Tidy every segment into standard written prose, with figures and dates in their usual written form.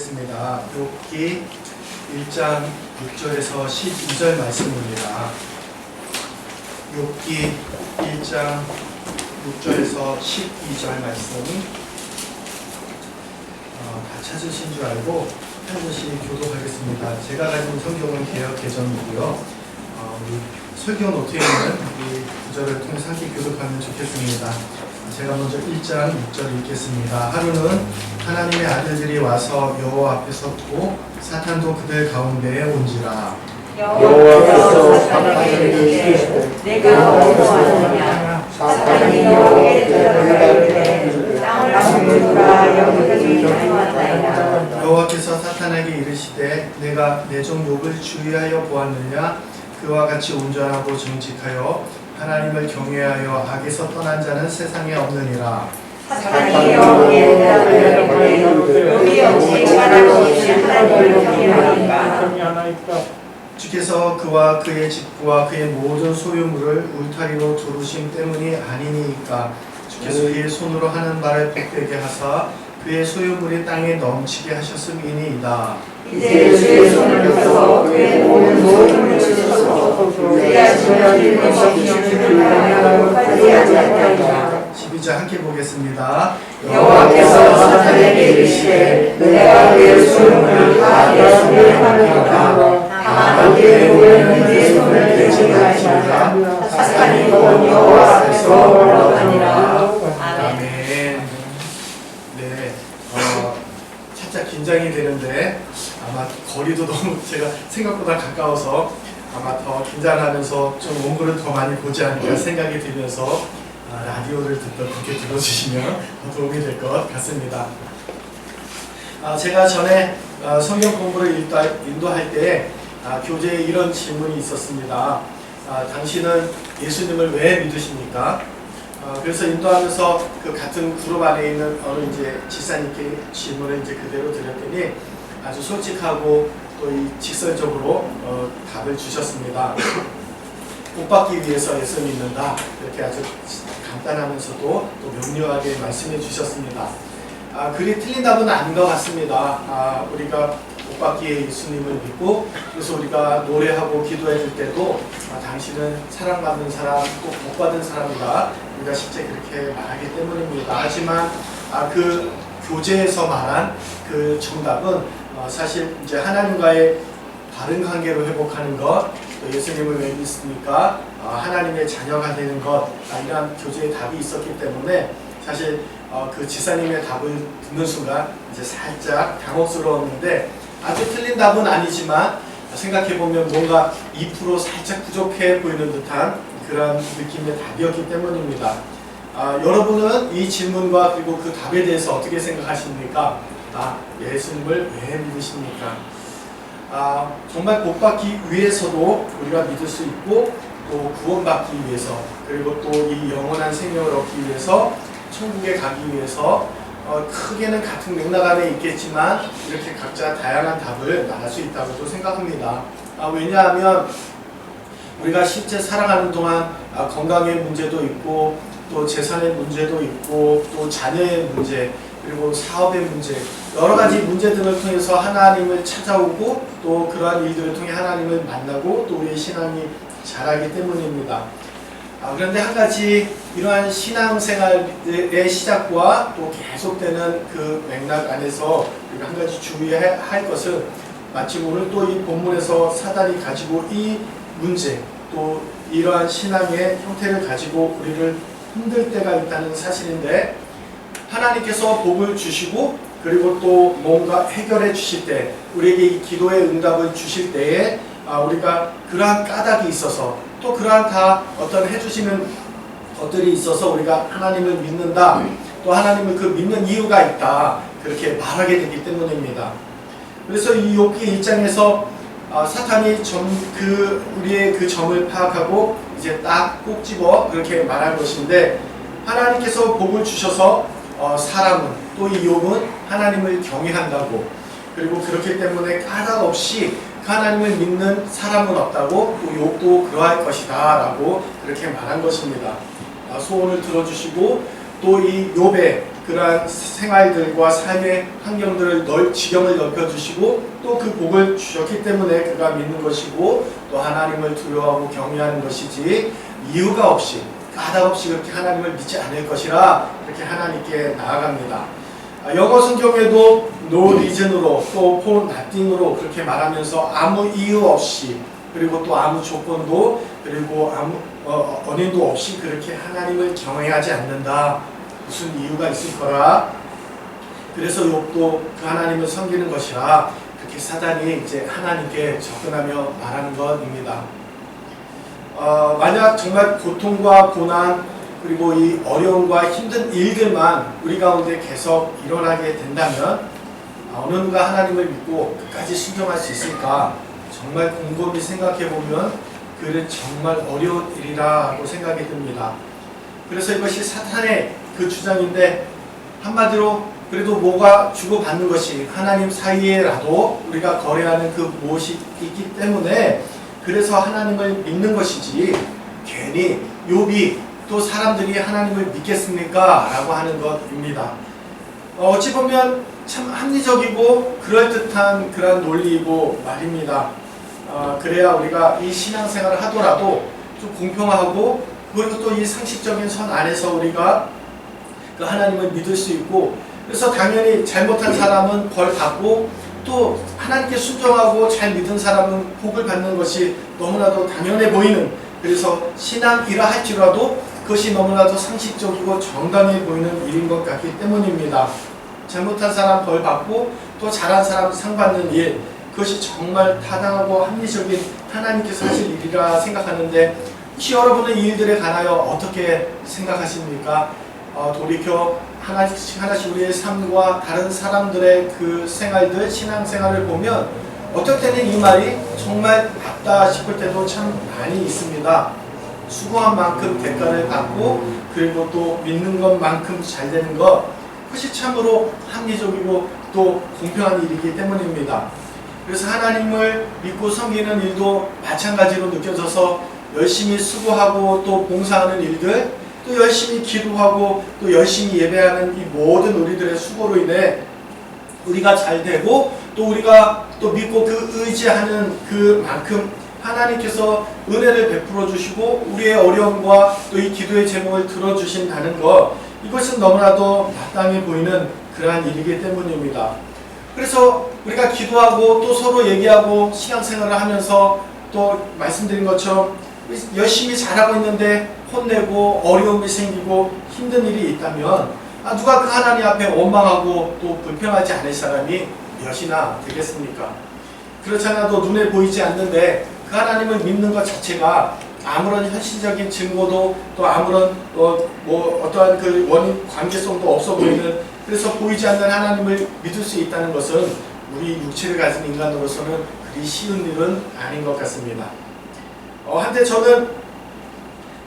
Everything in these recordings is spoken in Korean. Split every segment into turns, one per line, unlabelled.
보겠습니다. 욥기 1장 6절에서 12절 말씀입니다. 욥기 1장 6절에서 12절 말씀 다 찾으신 줄 알고 한 번씩 교독하겠습니다. 제가 가진 성경은 개역 개정이고요. 우리 설교 노트에 있는 이 구절을 통해서 함께 교독하면 좋겠습니다. 제가 먼저 1장 6절 읽겠습니다. 하루는 하나님의 아들들이 와서 여호와 앞에 섰고 사탄도 그들 가운데에 온지라.
여호와께서 사탄에게 이르시되 내가 어디서 왔느냐. 사탄이 여호와께 대답하되 땅을 물으라 여기까지 왔나이다.
여호와께서 사탄에게 이르시되 내가 내 종 욥을 주의하여 보았느냐. 그와 같이 온전하고 정직하여 하나님을 경외하여 악에서 떠난 자는 세상에 없느니라.
사탄이 여호와께 대답하되 여기 어찌 하나님 없이 하나님을 경외하는가.
주께서 그와 그의 집과 그의 모든 소유물을 울타리로 두르심 때문이 아니니까. 주께서 그의 손으로 하는 말을 복되게 하사 그의 소유물이 땅에 넘치게 하셨음이니이다.
이제 주의 손을 펴서 그의 모든 소유물을 주소서. 그가 지어진 것이 주를 향하여 하지 않나이다.
12절 함께 보겠습니다.
여호와께서 사탄에게 이르시되 내가 그의 소유물을 다 내 손에 하느니라. 다만 그의 모든 내 손을 대지 마시니라. 사탄이 곧 여호와 앞에서 올라가니라.
아멘. 네, 살짝 긴장이 되는데 아마 거리도 너무 제가 생각보다 가까워서 아마 더 긴장하면서 좀 원고를 더 많이 보지 않을까 생각이 들면서 라디오를 그렇게 들어주시면 더 도움이 될 것 같습니다. 제가 전에 성경 공부를 인도할 때 교재에 이런 질문이 있었습니다. 당신은 예수님을 왜 믿으십니까? 그래서 인도하면서 그 같은 그룹 안에 있는 어느 이제 집사님께 질문을 이제 그대로 드렸더니 아주 솔직하고 또 이 직설적으로 답을 주셨습니다. 복 받기 위해서 예수 믿는다. 이렇게 아주 간단하면서도 또 명료하게 말씀해 주셨습니다. 그리 틀린 답은 아닌 것 같습니다. 우리가 복 받기에 예수님을 믿고 그래서 우리가 노래하고 기도해 줄 때도 당신은 사랑받는 사람, 꼭 복 받은 사람이다. 우리가 실제 그렇게 말하기 때문입니다. 하지만 그 교재에서 말한 그 정답은 사실 이제 하나님과의 바른 관계로 회복하는 것, 또 예수님을 왜 믿습니까? 하나님의 자녀가 되는 것, 이런 교재에 답이 있었기 때문에 사실 그 지사님의 답을 듣는 순간 이제 살짝 당혹스러웠는데 아주 틀린 답은 아니지만 생각해보면 뭔가 2% 살짝 부족해 보이는 듯한 그런 느낌의 답이었기 때문입니다. 여러분은 이 질문과 그리고 그 답에 대해서 어떻게 생각하십니까? 예수님을 왜 믿으십니까? 정말 복받기 위해서도 우리가 믿을 수 있고 또 구원받기 위해서 그리고 또 이 영원한 생명을 얻기 위해서 천국에 가기 위해서 크게는 같은 맥락 안에 있겠지만 이렇게 각자 다양한 답을 말할 수 있다고 생각합니다. 왜냐하면 우리가 실제 살아가는 동안 건강의 문제도 있고 또 재산의 문제도 있고 또 자녀의 문제 그리고 사업의 문제 여러 가지 문제 등을 통해서 하나님을 찾아오고 또 그러한 일들을 통해 하나님을 만나고 또 우리의 신앙이 자라기 때문입니다. 그런데 한 가지 이러한 신앙생활의 시작과 또 계속되는 그 맥락 안에서 우리가 한 가지 주의할 것은 마침 오늘 또 이 본문에서 사단이 가지고 이 문제 또 이러한 신앙의 형태를 가지고 우리를 힘들 때가 있다는 사실인데 하나님께서 복을 주시고 그리고 또 뭔가 해결해 주실 때 우리에게 이 기도의 응답을 주실 때에 우리가 그러한 까닭이 있어서 또 그러한 다 어떤 해주시는 것들이 있어서 우리가 하나님을 믿는다 또 하나님을 그 믿는 이유가 있다 그렇게 말하게 되기 때문입니다. 그래서 이 욥기 1장에서 사탄이 우리의 그 점을 파악하고 이제 딱 꼭 집어 그렇게 말한 것인데 하나님께서 복을 주셔서 사람은 또 이 욥은 하나님을 경외한다고 그리고 그렇기 때문에 까닭 없이 하나님을 믿는 사람은 없다고 또 욥도 그러할 것이다 라고 그렇게 말한 것입니다. 소원을 들어주시고 또 이 욥의 그러한 생활들과 삶의 환경들을 지경을 넓혀주시고 또 그 복을 주셨기 때문에 그가 믿는 것이고 또 하나님을 두려워하고 경외하는 것이지 이유가 없이 까닭 없이 그렇게 하나님을 믿지 않을 것이라 그렇게 하나님께 나아갑니다. 영어 성경에도 no reason으로 또 for nothing으로 그렇게 말하면서 아무 이유 없이 그리고 또 아무 조건도 그리고 아무 언행도 없이 그렇게 하나님을 경외하지 않는다. 무슨 이유가 있을 거라. 그래서 욥도 그 하나님을 섬기는 것이라 그렇게 사단이 이제 하나님께 접근하며 말하는 것입니다. 만약 정말 고통과 고난 그리고 이 어려움과 힘든 일들만 우리 가운데 계속 일어나게 된다면 어느 누가 하나님을 믿고 끝까지 순종할 수 있을까? 정말 곰곰이 생각해보면 그는 정말 어려운 일이라고 생각이 듭니다. 그래서 이것이 사탄의 그 주장인데 한마디로 그래도 뭐가 주고받는 것이 하나님 사이에라도 우리가 거래하는 그 무엇이 있기 때문에 그래서 하나님을 믿는 것이지 괜히 욥이 또 사람들이 하나님을 믿겠습니까? 라고 하는 것입니다. 어찌 보면 참 합리적이고 그럴듯한 그런 논리이고 말입니다. 그래야 우리가 이 신앙생활을 하더라도 좀 공평하고 그리고 또 이 상식적인 선 안에서 우리가 그 하나님을 믿을 수 있고 그래서 당연히 잘못한 사람은 벌 받고 또 하나님께 순종하고 잘 믿은 사람은 복을 받는 것이 너무나도 당연해 보이는 그래서 신앙이라 할지라도 그것이 너무나도 상식적이고 정당해 보이는 일인 것 같기 때문입니다. 잘못한 사람 벌 받고 또 잘한 사람 상 받는 일 그것이 정말 타당하고 합리적인 하나님께서 하실 일이라 생각하는데 혹시 여러분은 이 일들에 관하여 어떻게 생각하십니까? 돌이켜 하나씩 우리의 삶과 다른 사람들의 그 생활들, 신앙생활을 보면 어떨 때는 이 말이 정말 맞다 싶을 때도 참 많이 있습니다. 수고한 만큼 대가를 받고 그리고 또 믿는 것만큼 잘 되는 것 그것이 참으로 합리적이고 또 공평한 일이기 때문입니다. 그래서 하나님을 믿고 섬기는 일도 마찬가지로 느껴져서 열심히 수고하고 또 봉사하는 일들 또 열심히 기도하고 또 열심히 예배하는 이 모든 우리들의 수고로 인해 우리가 잘 되고 또 우리가 또 믿고 그 의지하는 그만큼 하나님께서 은혜를 베풀어 주시고 우리의 어려움과 또 이 기도의 제목을 들어주신다는 것 이것은 너무나도 마땅해 보이는 그러한 일이기 때문입니다. 그래서 우리가 기도하고 또 서로 얘기하고 신앙생활을 하면서 또 말씀드린 것처럼 열심히 잘하고 있는데 혼내고 어려움이 생기고 힘든 일이 있다면 누가 그 하나님 앞에 원망하고 또 불평하지 않을 사람이 몇이나 되겠습니까? 그렇지 않아도 눈에 보이지 않는데 그 하나님을 믿는 것 자체가 아무런 현실적인 증거도 또 아무런 어떠한 그 원인 관계성도 없어 보이는 그래서 보이지 않는 하나님을 믿을 수 있다는 것은 우리 육체를 가진 인간으로서는 그리 쉬운 일은 아닌 것 같습니다. 한때 저는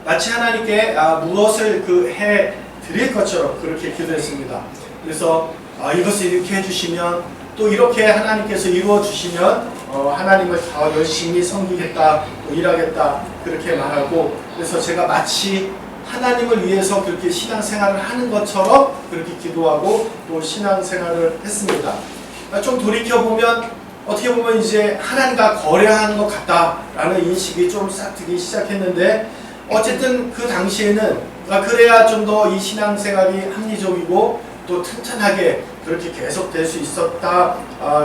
마치 하나님께 무엇을 해 드릴 것처럼 그렇게 기도했습니다. 그래서 이것을 이렇게 해주시면 또 이렇게 하나님께서 이루어 주시면 하나님을 더 열심히 섬기겠다, 또 일하겠다 그렇게 말하고 그래서 제가 마치 하나님을 위해서 그렇게 신앙생활을 하는 것처럼 그렇게 기도하고 또 신앙생활을 했습니다. 좀 돌이켜보면 어떻게 보면 이제 하나님과 거래하는 것 같다라는 인식이 좀 싹 들기 시작했는데 어쨌든 그 당시에는 그래야 좀 더 이 신앙생활이 합리적이고 또 튼튼하게 그렇게 계속될 수 있었다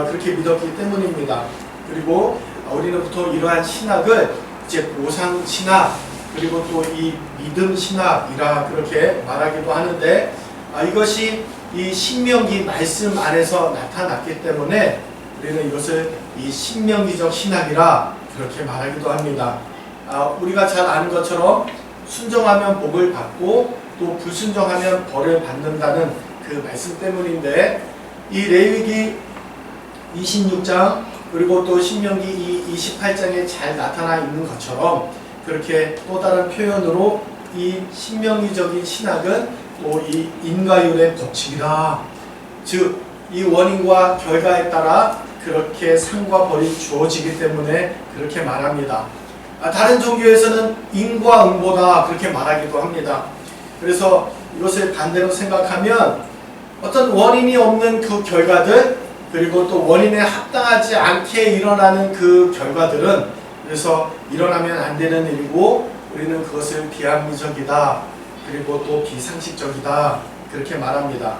그렇게 믿었기 때문입니다. 그리고 우리는 보통 이러한 신학을 이제 보상신학 그리고 또 이 믿음신학이라 그렇게 말하기도 하는데 이것이 이 신명기 말씀 안에서 나타났기 때문에 우리는 이것을 이 신명기적 신학이라 그렇게 말하기도 합니다. 우리가 잘 아는 것처럼 순종하면 복을 받고 또 불순종하면 벌을 받는다는 그 말씀 때문인데 이 레위기 26장 그리고 또 신명기 28장에 잘 나타나 있는 것처럼 그렇게 또 다른 표현으로 이 신명기적인 신학은 또 이 인과율의 법칙이다. 즉 이 원인과 결과에 따라 그렇게 상과 벌이 주어지기 때문에 그렇게 말합니다. 다른 종교에서는 인과 응보다 그렇게 말하기도 합니다. 그래서 이것을 반대로 생각하면 어떤 원인이 없는 그 결과들, 그리고 또 원인에 합당하지 않게 일어나는 그 결과들은 그래서 일어나면 안 되는 일이고 우리는 그것을 비합리적이다, 그리고 또 비상식적이다, 그렇게 말합니다.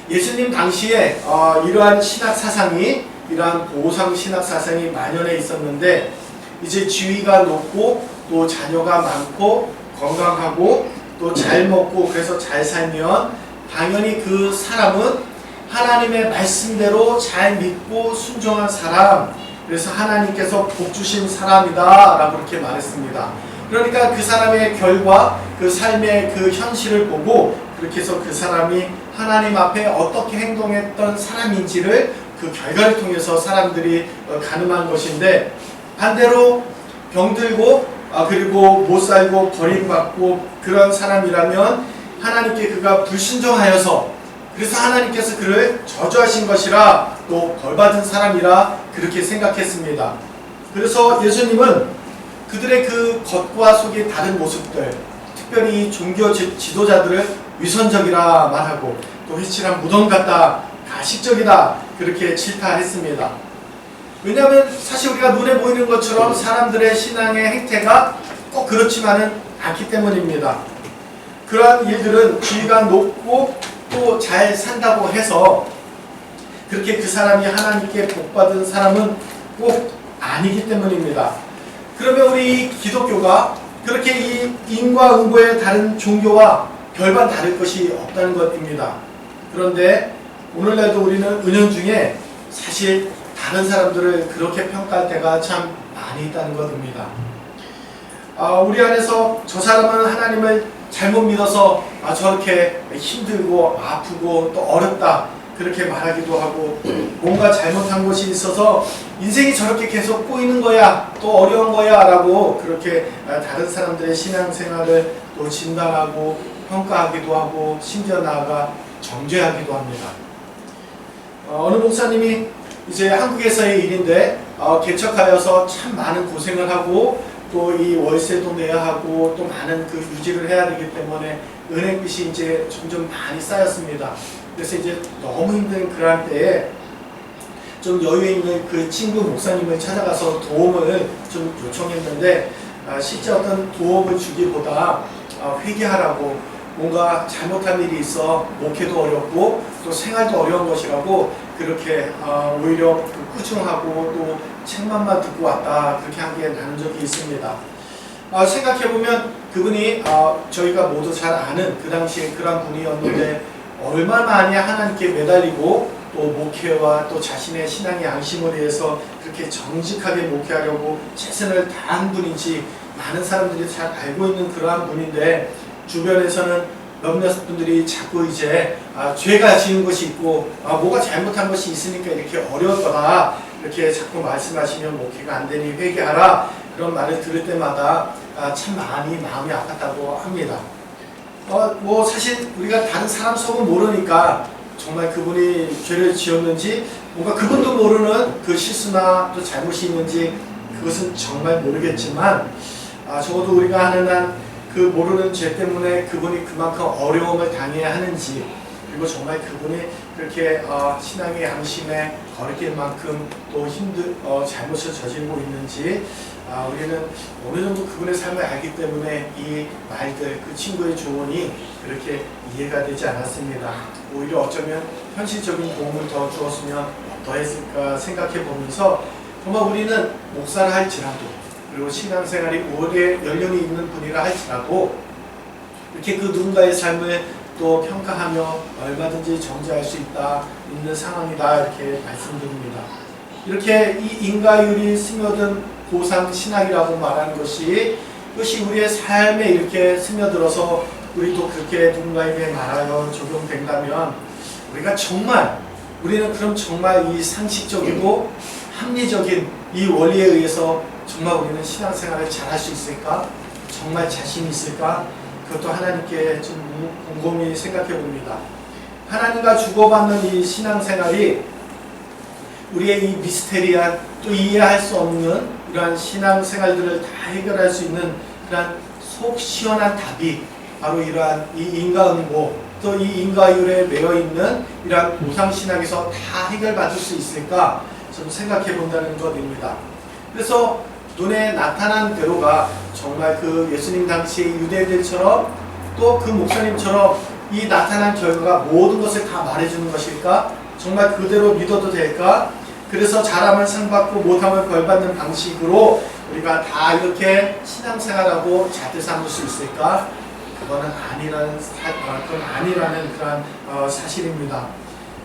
예수님 당시에 이러한 신학 사상이, 이러한 보상 신학 사상이 만연해 있었는데, 이제 지위가 높고 또 자녀가 많고 건강하고 또 잘 먹고 그래서 잘 살면 당연히 그 사람은 하나님의 말씀대로 잘 믿고 순종한 사람, 그래서 하나님께서 복 주신 사람이다 라고 그렇게 말했습니다. 그러니까 그 사람의 결과, 그 삶의 그 현실을 보고 그렇게 해서 그 사람이 하나님 앞에 어떻게 행동했던 사람인지를 그 결과를 통해서 사람들이 가늠한 것인데, 반대로 병들고 그리고 못 살고 버림받고 그런 사람이라면 하나님께 그가 불순종하여서 그래서 하나님께서 그를 저주하신 것이라, 또 벌받은 사람이라 그렇게 생각했습니다. 그래서 예수님은 그들의 그 겉과 속의 다른 모습들, 특별히 종교 지도자들을 위선적이라 말하고 또 회칠한 무덤 같다, 가식적이다 그렇게 질타했습니다. 왜냐하면 사실 우리가 눈에 보이는 것처럼 사람들의 신앙의 행태가 꼭 그렇지만은 않기 때문입니다. 그러한 일들은 지위가 높고 또 잘 산다고 해서 그렇게 그 사람이 하나님께 복받은 사람은 꼭 아니기 때문입니다. 그러면 우리 기독교가 그렇게 이 인과응보의 다른 종교와 별반 다를 것이 없다는 것입니다. 그런데 오늘날도 우리는 은연중에 사실 다른 사람들을 그렇게 평가할 때가 참 많이 있다는 것입니다. 우리 안에서 저 사람은 하나님을 잘못 믿어서 저렇게 힘들고 아프고 또 어렵다 그렇게 말하기도 하고, 뭔가 잘못한 것이 있어서 인생이 저렇게 계속 꼬이는 거야, 또 어려운 거야 라고 그렇게 다른 사람들의 신앙생활을 또 진단하고 평가하기도 하고 심지어 나아가 정죄하기도 합니다. 어느 목사님이 이제 한국에서의 일인데 개척하여서 참 많은 고생을 하고 또 이 월세도 내야 하고 또 많은 그 유지를 해야 되기 때문에 은행빚이 이제 점점 많이 쌓였습니다. 그래서 이제 너무 힘든 그럴 때에 좀 여유에 있는 그 친구 목사님을 찾아가서 도움을 좀 요청했는데, 실제 어떤 도움을 주기보다 회개하라고, 뭔가 잘못한 일이 있어 목회도 어렵고 또 생활도 어려운 것이라고 그렇게 오히려 꾸중하고 또 책만만 듣고 왔다 그렇게 한 게 나눈 적이 있습니다. 생각해보면 그분이 저희가 모두 잘 아는 그 당시에 그런 분이었는데 얼마나 많이 하나님께 매달리고 또 목회와 또 자신의 신앙의 양심을 위해서 그렇게 정직하게 목회하려고 최선을 다한 분인지 많은 사람들이 잘 알고 있는 그러한 분인데, 주변에서는 몇몇 분들이 자꾸 이제 죄가 지은 것이 있고 뭐가 잘못한 것이 있으니까 이렇게 어려울 거다 이렇게 자꾸 말씀하시면 목회가 안 되니 회개하라 그런 말을 들을 때마다 참 많이 마음이 아팠다고 합니다. 뭐 사실 우리가 다른 사람 속은 모르니까 정말 그분이 죄를 지었는지 뭔가 그분도 모르는 그 실수나 또 잘못이 있는지 그것은 정말 모르겠지만, 적어도 우리가 하는 한 그 모르는 죄 때문에 그분이 그만큼 어려움을 당해야 하는지, 그리고 정말 그분이 그렇게 신앙의 양심에 거리낄 만큼 또 잘못을 저지르고 있는지 우리는 어느 정도 그분의 삶을 알기 때문에 이 말들, 그 친구의 조언이 그렇게 이해가 되지 않았습니다. 오히려 어쩌면 현실적인 도움을 더 주었으면 어떠했을까 생각해 보면서, 정말 우리는 목사를 할지라도 그리고 신앙생활이 오래 연륜이 있는 분이라 할지라도 이렇게 그 누군가의 삶을 또 평가하며 얼마든지 정죄할 수 있는 상황이다 이렇게 말씀드립니다. 이렇게 이 인과율이 스며든 보상 신학이라고 말하는 것이, 그것이 우리의 삶에 이렇게 스며들어서 우리도 그렇게 누군가에게 말하여 적용된다면 우리는 그럼 정말 이 상식적이고 합리적인 이 원리에 의해서 정말 우리는 신앙생활을 잘할 수 있을까? 정말 자신이 있을까? 그것도 하나님께 좀 곰곰이 생각해 봅니다. 하나님과 주고받는 이 신앙생활이 우리의 이 미스테리한 또 이해할 수 없는 이러한 신앙생활들을 다 해결할 수 있는 그러한 속 시원한 답이 바로 이러한 이 인과응보, 또 이 인과율에 매여 있는 이러한 우상신학에서 다 해결받을 수 있을까 좀 생각해 본다는 것입니다. 그래서 눈에 나타난 대로가 정말 그 예수님 당시 유대인들처럼 또 그 목사님처럼 이 나타난 결과가 모든 것을 다 말해주는 것일까? 정말 그대로 믿어도 될까? 그래서 잘하면 상 받고 못하면 벌 받는 방식으로 우리가 다 이렇게 신앙생활하고 잘 삼을 수 있을까? 그건 아니라는 그런 사실입니다.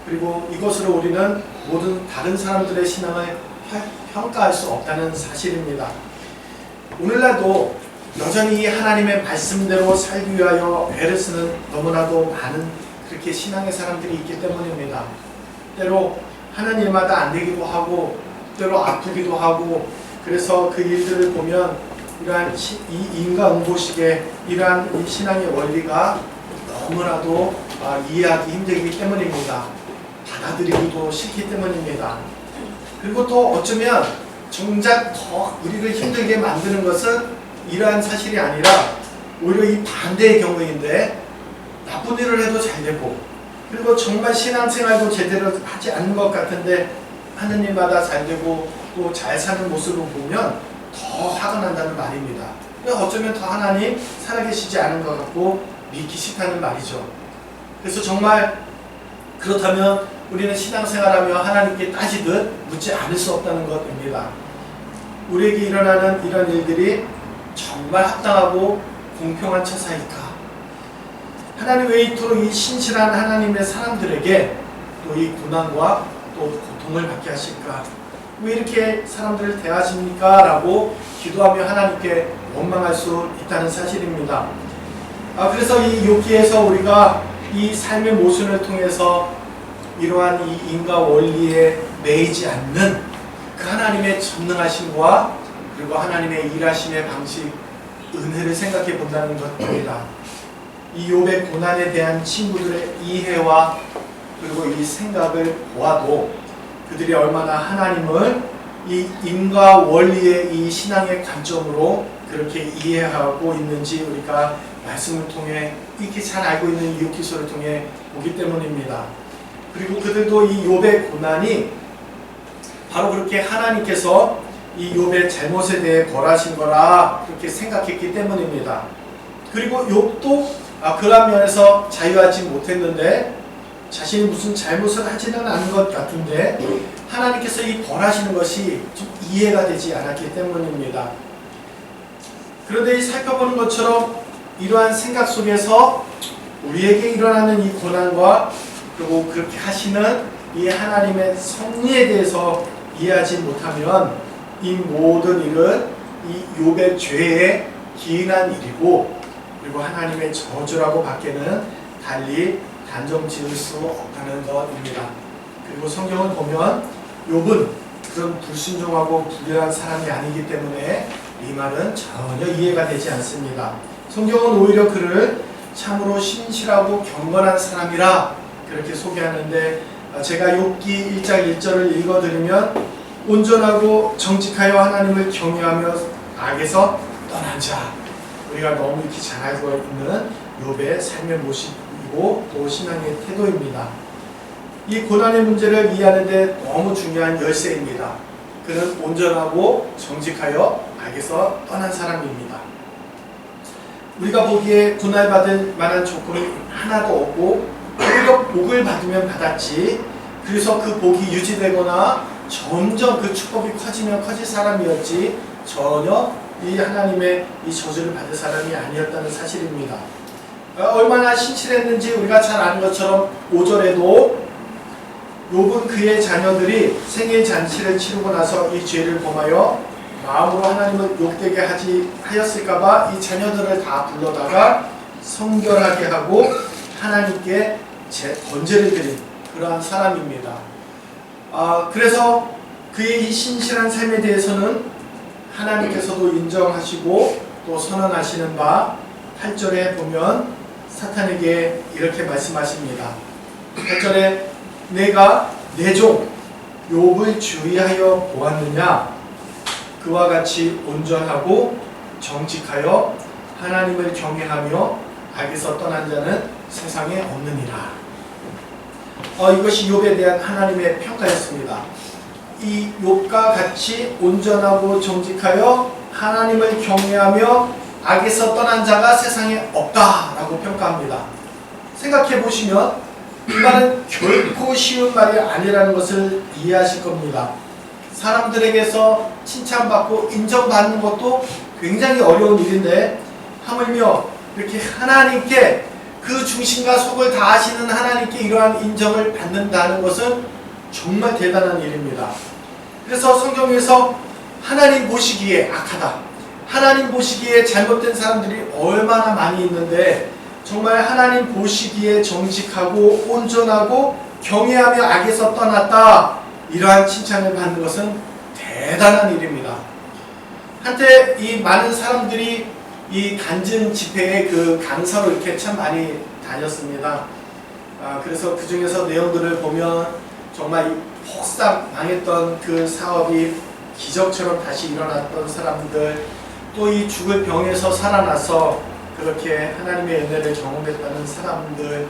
그리고 이것으로 우리는 모든 다른 사람들의 신앙을 평가할 수 없다는 사실입니다. 오늘날도 여전히 하나님의 말씀대로 살기 위하여 애를 쓰는 너무나도 많은 그렇게 신앙의 사람들이 있기 때문입니다. 때로 하는 일마다 안 되기도 하고 때로 아프기도 하고 그래서 그 일들을 보면 이러한 이 인과응보식의 이러한 이 신앙의 원리가 너무나도 이해하기 힘들기 때문입니다. 받아들이기도 싫기 때문입니다. 그리고 또 어쩌면 정작 더 우리를 힘들게 만드는 것은 이러한 사실이 아니라 오히려 이 반대의 경우인데 나쁜 일을 해도 잘 되고 그리고 정말 신앙생활도 제대로 하지 않는 것 같은데 하는 일마다 잘 되고 또 잘 사는 모습을 보면 더 화가 난다는 말입니다. 어쩌면 더 하나님 살아계시지 않은 것 같고 믿기 싫다는 말이죠. 그래서 정말 그렇다면 우리는 신앙생활하며 하나님께 따지듯 묻지 않을 수 없다는 것입니다. 우리에게 일어나는 이런 일들이 정말 합당하고 공평한 처사일까? 하나님 왜 이토록 이 신실한 하나님의 사람들에게 또 이 고난과 또 고통을 받게 하실까? 왜 이렇게 사람들을 대하십니까? 라고 기도하며 하나님께 원망할 수 있다는 사실입니다. 그래서 이 욥기에서 우리가 이 삶의 모순을 통해서 이러한 이 인과 원리에 매이지 않는 그 하나님의 전능하심과 그리고 하나님의 일하심의 방식, 은혜를 생각해 본다는 것입니다. 이 욥의 고난에 대한 친구들의 이해와 그리고 이 생각을 보아도 그들이 얼마나 하나님을 이 인과 원리의 이 신앙의 관점으로 그렇게 이해하고 있는지 우리가 말씀을 통해 이렇게 잘 알고 있는 이 욥기서를 통해 보기 때문입니다. 그리고 그들도 이 욥의 고난이 바로 그렇게 하나님께서 이 욥의 잘못에 대해 벌하신 거라 그렇게 생각했기 때문입니다. 그리고 욥도 그런 면에서 자유하지 못했는데 자신이 무슨 잘못을 하지는 않은 것 같은데 하나님께서 이 벌하시는 것이 좀 이해가 되지 않았기 때문입니다. 그런데 이 살펴보는 것처럼 이러한 생각 속에서 우리에게 일어나는 이 고난과 그리고 그렇게 하시는 이 하나님의 섭리에 대해서 이해하지 못하면 이 모든 일은 이 욥의 죄에 기인한 일이고 그리고 하나님의 저주라고 밖에는 달리 단정 지을 수 없다는 것입니다. 그리고 성경을 보면 욥은 그런 불순종하고 불의한 사람이 아니기 때문에 이 말은 전혀 이해가 되지 않습니다. 성경은 오히려 그를 참으로 신실하고 경건한 사람이라 그렇게 소개하는데 제가 욥기 1장 1절을 읽어드리면 온전하고 정직하여 하나님을 경외하며 악에서 떠난 자, 우리가 너무 이렇게 잘 알고 있는 욥의 삶의 모습이고 또 신앙의 태도입니다. 이 고난의 문제를 이해하는 데 너무 중요한 열쇠입니다. 그는 온전하고 정직하여 악에서 떠난 사람입니다. 우리가 보기에 고난받을 만한 조건이 하나도 없고 오히려 복을 받으면 받았지 그래서 그 복이 유지되거나 점점 그 축복이 커지면 커질 사람이었지 전혀 이 하나님의 이 저주를 받을 사람이 아니었다는 사실입니다. 얼마나 신실했는지 우리가 잘 아는 것처럼 5절에도 욥은 그의 자녀들이 생일 잔치를 치르고 나서 이 죄를 범하여 마음으로 하나님을 욕되게 하였을까봐 이 자녀들을 다 불러다가 성결하게 하고 하나님께 번제를 드린 그러한 사람입니다. 그래서 그의 이 신실한 삶에 대해서는 하나님께서도 인정하시고 또 선언하시는 바 8절에 보면 사탄에게 이렇게 말씀하십니다. 8절에 내가 내 종 욥을 주의하여 보았느냐 그와 같이 온전하고 정직하여 하나님을 경외하며 악에서 떠난 자는 세상에 없느니라. 이것이 욥에 대한 하나님의 평가였습니다. 이 욥과 같이 온전하고 정직하여 하나님을 경외하며 악에서 떠난 자가 세상에 없다라고 평가합니다. 생각해 보시면 이 말은 결코 쉬운 말이 아니라는 것을 이해하실 겁니다. 사람들에게서 칭찬받고 인정받는 것도 굉장히 어려운 일인데 하물며 이렇게 하나님께 그 중심과 속을 다하시는 하나님께 이러한 인정을 받는다는 것은 정말 대단한 일입니다. 그래서 성경에서 하나님 보시기에 악하다, 하나님 보시기에 잘못된 사람들이 얼마나 많이 있는데 정말 하나님 보시기에 정직하고 온전하고 경외하며 악에서 떠났다, 이러한 칭찬을 받는 것은 대단한 일입니다. 한때 이 많은 사람들이 이 간증 집회에 그 강사로 이렇게 참 많이 다녔습니다. 그래서 그 중에서 내용들을 보면 정말 폭삭 망했던 그 사업이 기적처럼 다시 일어났던 사람들, 또 이 죽을 병에서 살아나서 그렇게 하나님의 은혜를 경험했다는 사람들,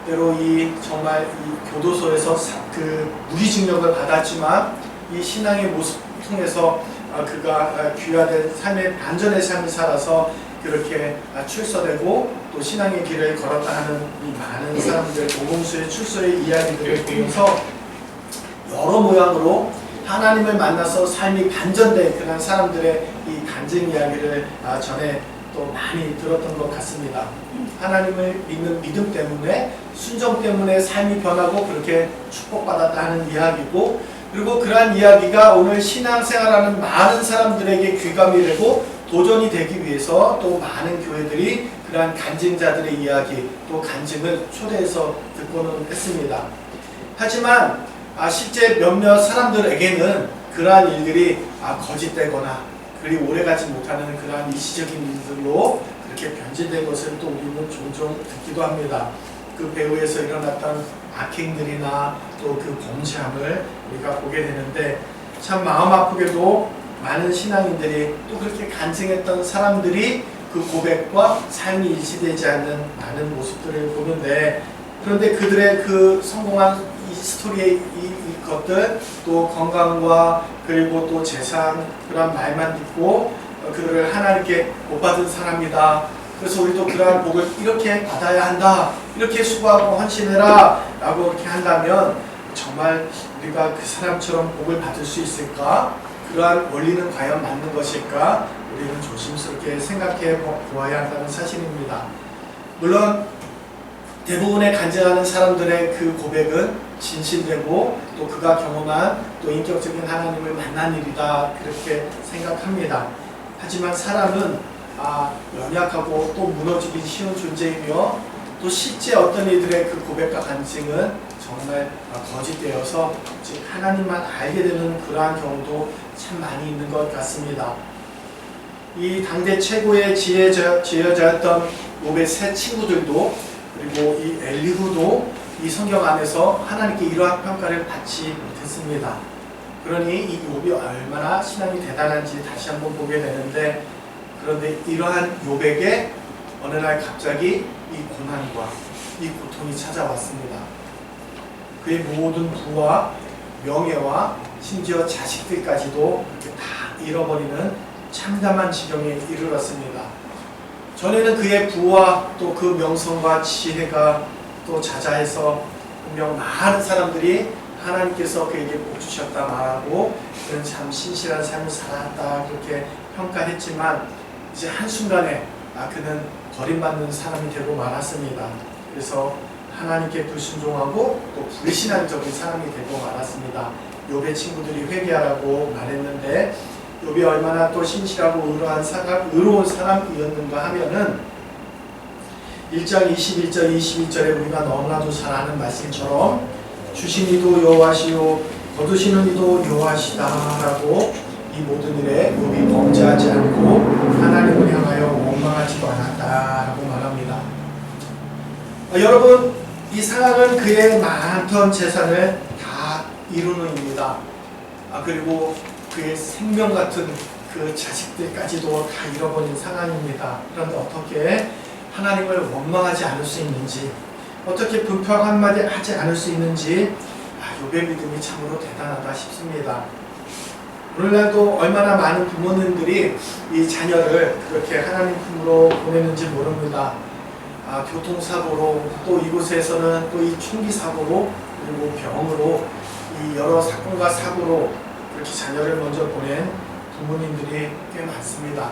때로 이 정말 이 교도소에서 그 무기징역을 받았지만 이 신앙의 모습 통해서 그가 귀화된 삶의 반전의 삶을 살아서 그렇게 출소되고 또 신앙의 길을 걸었다 하는 이 많은 사람들 오공수의 출소의 이야기들을 보면서 여러 모양으로 하나님을 만나서 삶이 반전된 그런 사람들의 이 간증 이야기를 전에 또 많이 들었던 것 같습니다. 하나님을 믿는 믿음 때문에, 순종 때문에 삶이 변하고 그렇게 축복받았다 하는 이야기고, 그리고 그러한 이야기가 오늘 신앙생활하는 많은 사람들에게 귀감이 되고 도전이 되기 위해서 또 많은 교회들이 그러한 간증자들의 이야기, 또 간증을 초대해서 듣고는 했습니다. 하지만 실제 몇몇 사람들에게는 그러한 일들이 거짓되거나 그리 오래가지 못하는 그러한 일시적인 일들로 그렇게 변질된 것을 또 우리는 종종 듣기도 합니다. 그 배후에서 일어났던 악행들이나 또 그 범죄함을 우리가 보게 되는데, 참 마음 아프게도 많은 신앙인들이 또 그렇게 간증했던 사람들이 그 고백과 삶이 일치되지 않는 많은 모습들을 보는데, 그런데 그들의 그 성공한 이 스토리의 것들, 또 건강과 그리고 또 재산, 그런 말만 듣고 그들을 하나님께 못 받은 사람이다, 그래서 우리도 그러한 복을 이렇게 받아야 한다, 이렇게 수고하고 헌신해라 라고 이렇게 한다면 정말 우리가 그 사람처럼 복을 받을 수 있을까? 그러한 원리는 과연 맞는 것일까? 우리는 조심스럽게 생각해 보아야 한다는 사실입니다. 물론 대부분의 간증하는 사람들의 그 고백은 진실되고 또 그가 경험한 또 인격적인 하나님을 만난 일이다, 그렇게 생각합니다. 하지만 사람은 연약하고 또 무너지기 쉬운 존재이며, 또 실제 어떤 이들의 그 고백과 간증은 정말 거짓되어서 즉 하나님만 알게 되는 그러한 경우도 참 많이 있는 것 같습니다. 이 당대 최고의 지혜자였던 욥의 세 친구들도, 그리고 이 엘리후도 이 성경 안에서 하나님께 이러한 평가를 받지 못했습니다. 그러니 이 욥이 얼마나 신앙이 대단한지 다시 한번 보게 되는데, 그런데 이러한 욥에게 어느 날 갑자기 이 고난과 이 고통이 찾아왔습니다. 그의 모든 부와 명예와 심지어 자식들까지도 이렇게 다 잃어버리는 참담한 지경에 이르렀습니다. 전에는 그의 부와 또 그 명성과 지혜가 또 자자해서 분명 많은 사람들이 하나님께서 그에게 복 주셨다 말하고 그는 참 신실한 삶을 살았다 그렇게 평가했지만, 이제 한순간에 그는 버림받는 사람이 되고 말았습니다. 그래서 하나님께 불순종하고 또 불신앙적인 사람이 되고 말았습니다. 욥의 친구들이 회개하라고 말했는데, 욥이 얼마나 또 신실하고 의로운 사람이었는가 하면은 1장 21절 22절에 우리가 너무나도 잘 아는 말씀처럼 주신 이도 여호와시요 거두시는 이도 여호와시다라고 이 모든 일에 욥이 범죄하지 않고 하나님을 향하여 원망하지도 않았다라고 말합니다. 여러분, 이 상황은 그의 많던 재산을 다 이루는 입니다. 그리고 그의 생명 같은 그 자식들까지도 다 잃어버린 상황입니다. 그런데 어떻게 하나님을 원망하지 않을 수 있는지, 어떻게 불평 한마디 하지 않을 수 있는지, 욥의 믿음이 참으로 대단하다 싶습니다. 오늘날도 얼마나 많은 부모님들이 이 자녀를 그렇게 하나님 품으로 보내는지 모릅니다. 교통사고로, 또 이곳에서는 또 이 총기사고로, 그리고 병으로, 이 여러 사건과 사고로 그렇게 자녀를 먼저 보낸 부모님들이 꽤 많습니다.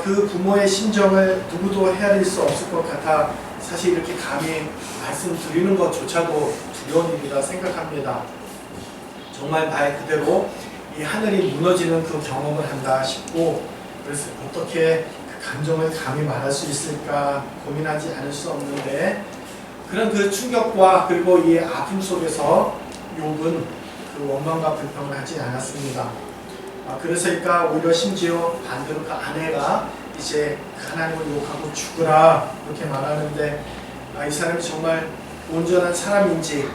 그 부모의 심정을 누구도 헤아릴 수 없을 것 같아 사실 이렇게 감히 말씀드리는 것조차도 두려운 일이라 생각합니다. 정말 말 그대로 이 하늘이 무너지는 그 경험을 한다 싶고, 그래서 어떻게 그 감정을 감히 말할 수 있을까 고민하지 않을 수 없는데, 그런 그 충격과 그리고 이 아픔 속에서 욥은 그 원망과 불평을 하지 않았습니다. 그래서일까 오히려 심지어 반대로 그 아내가 이제 하나님을 욕하고 죽으라 이렇게 말하는데, 이 사람이 정말 온전한 사람인지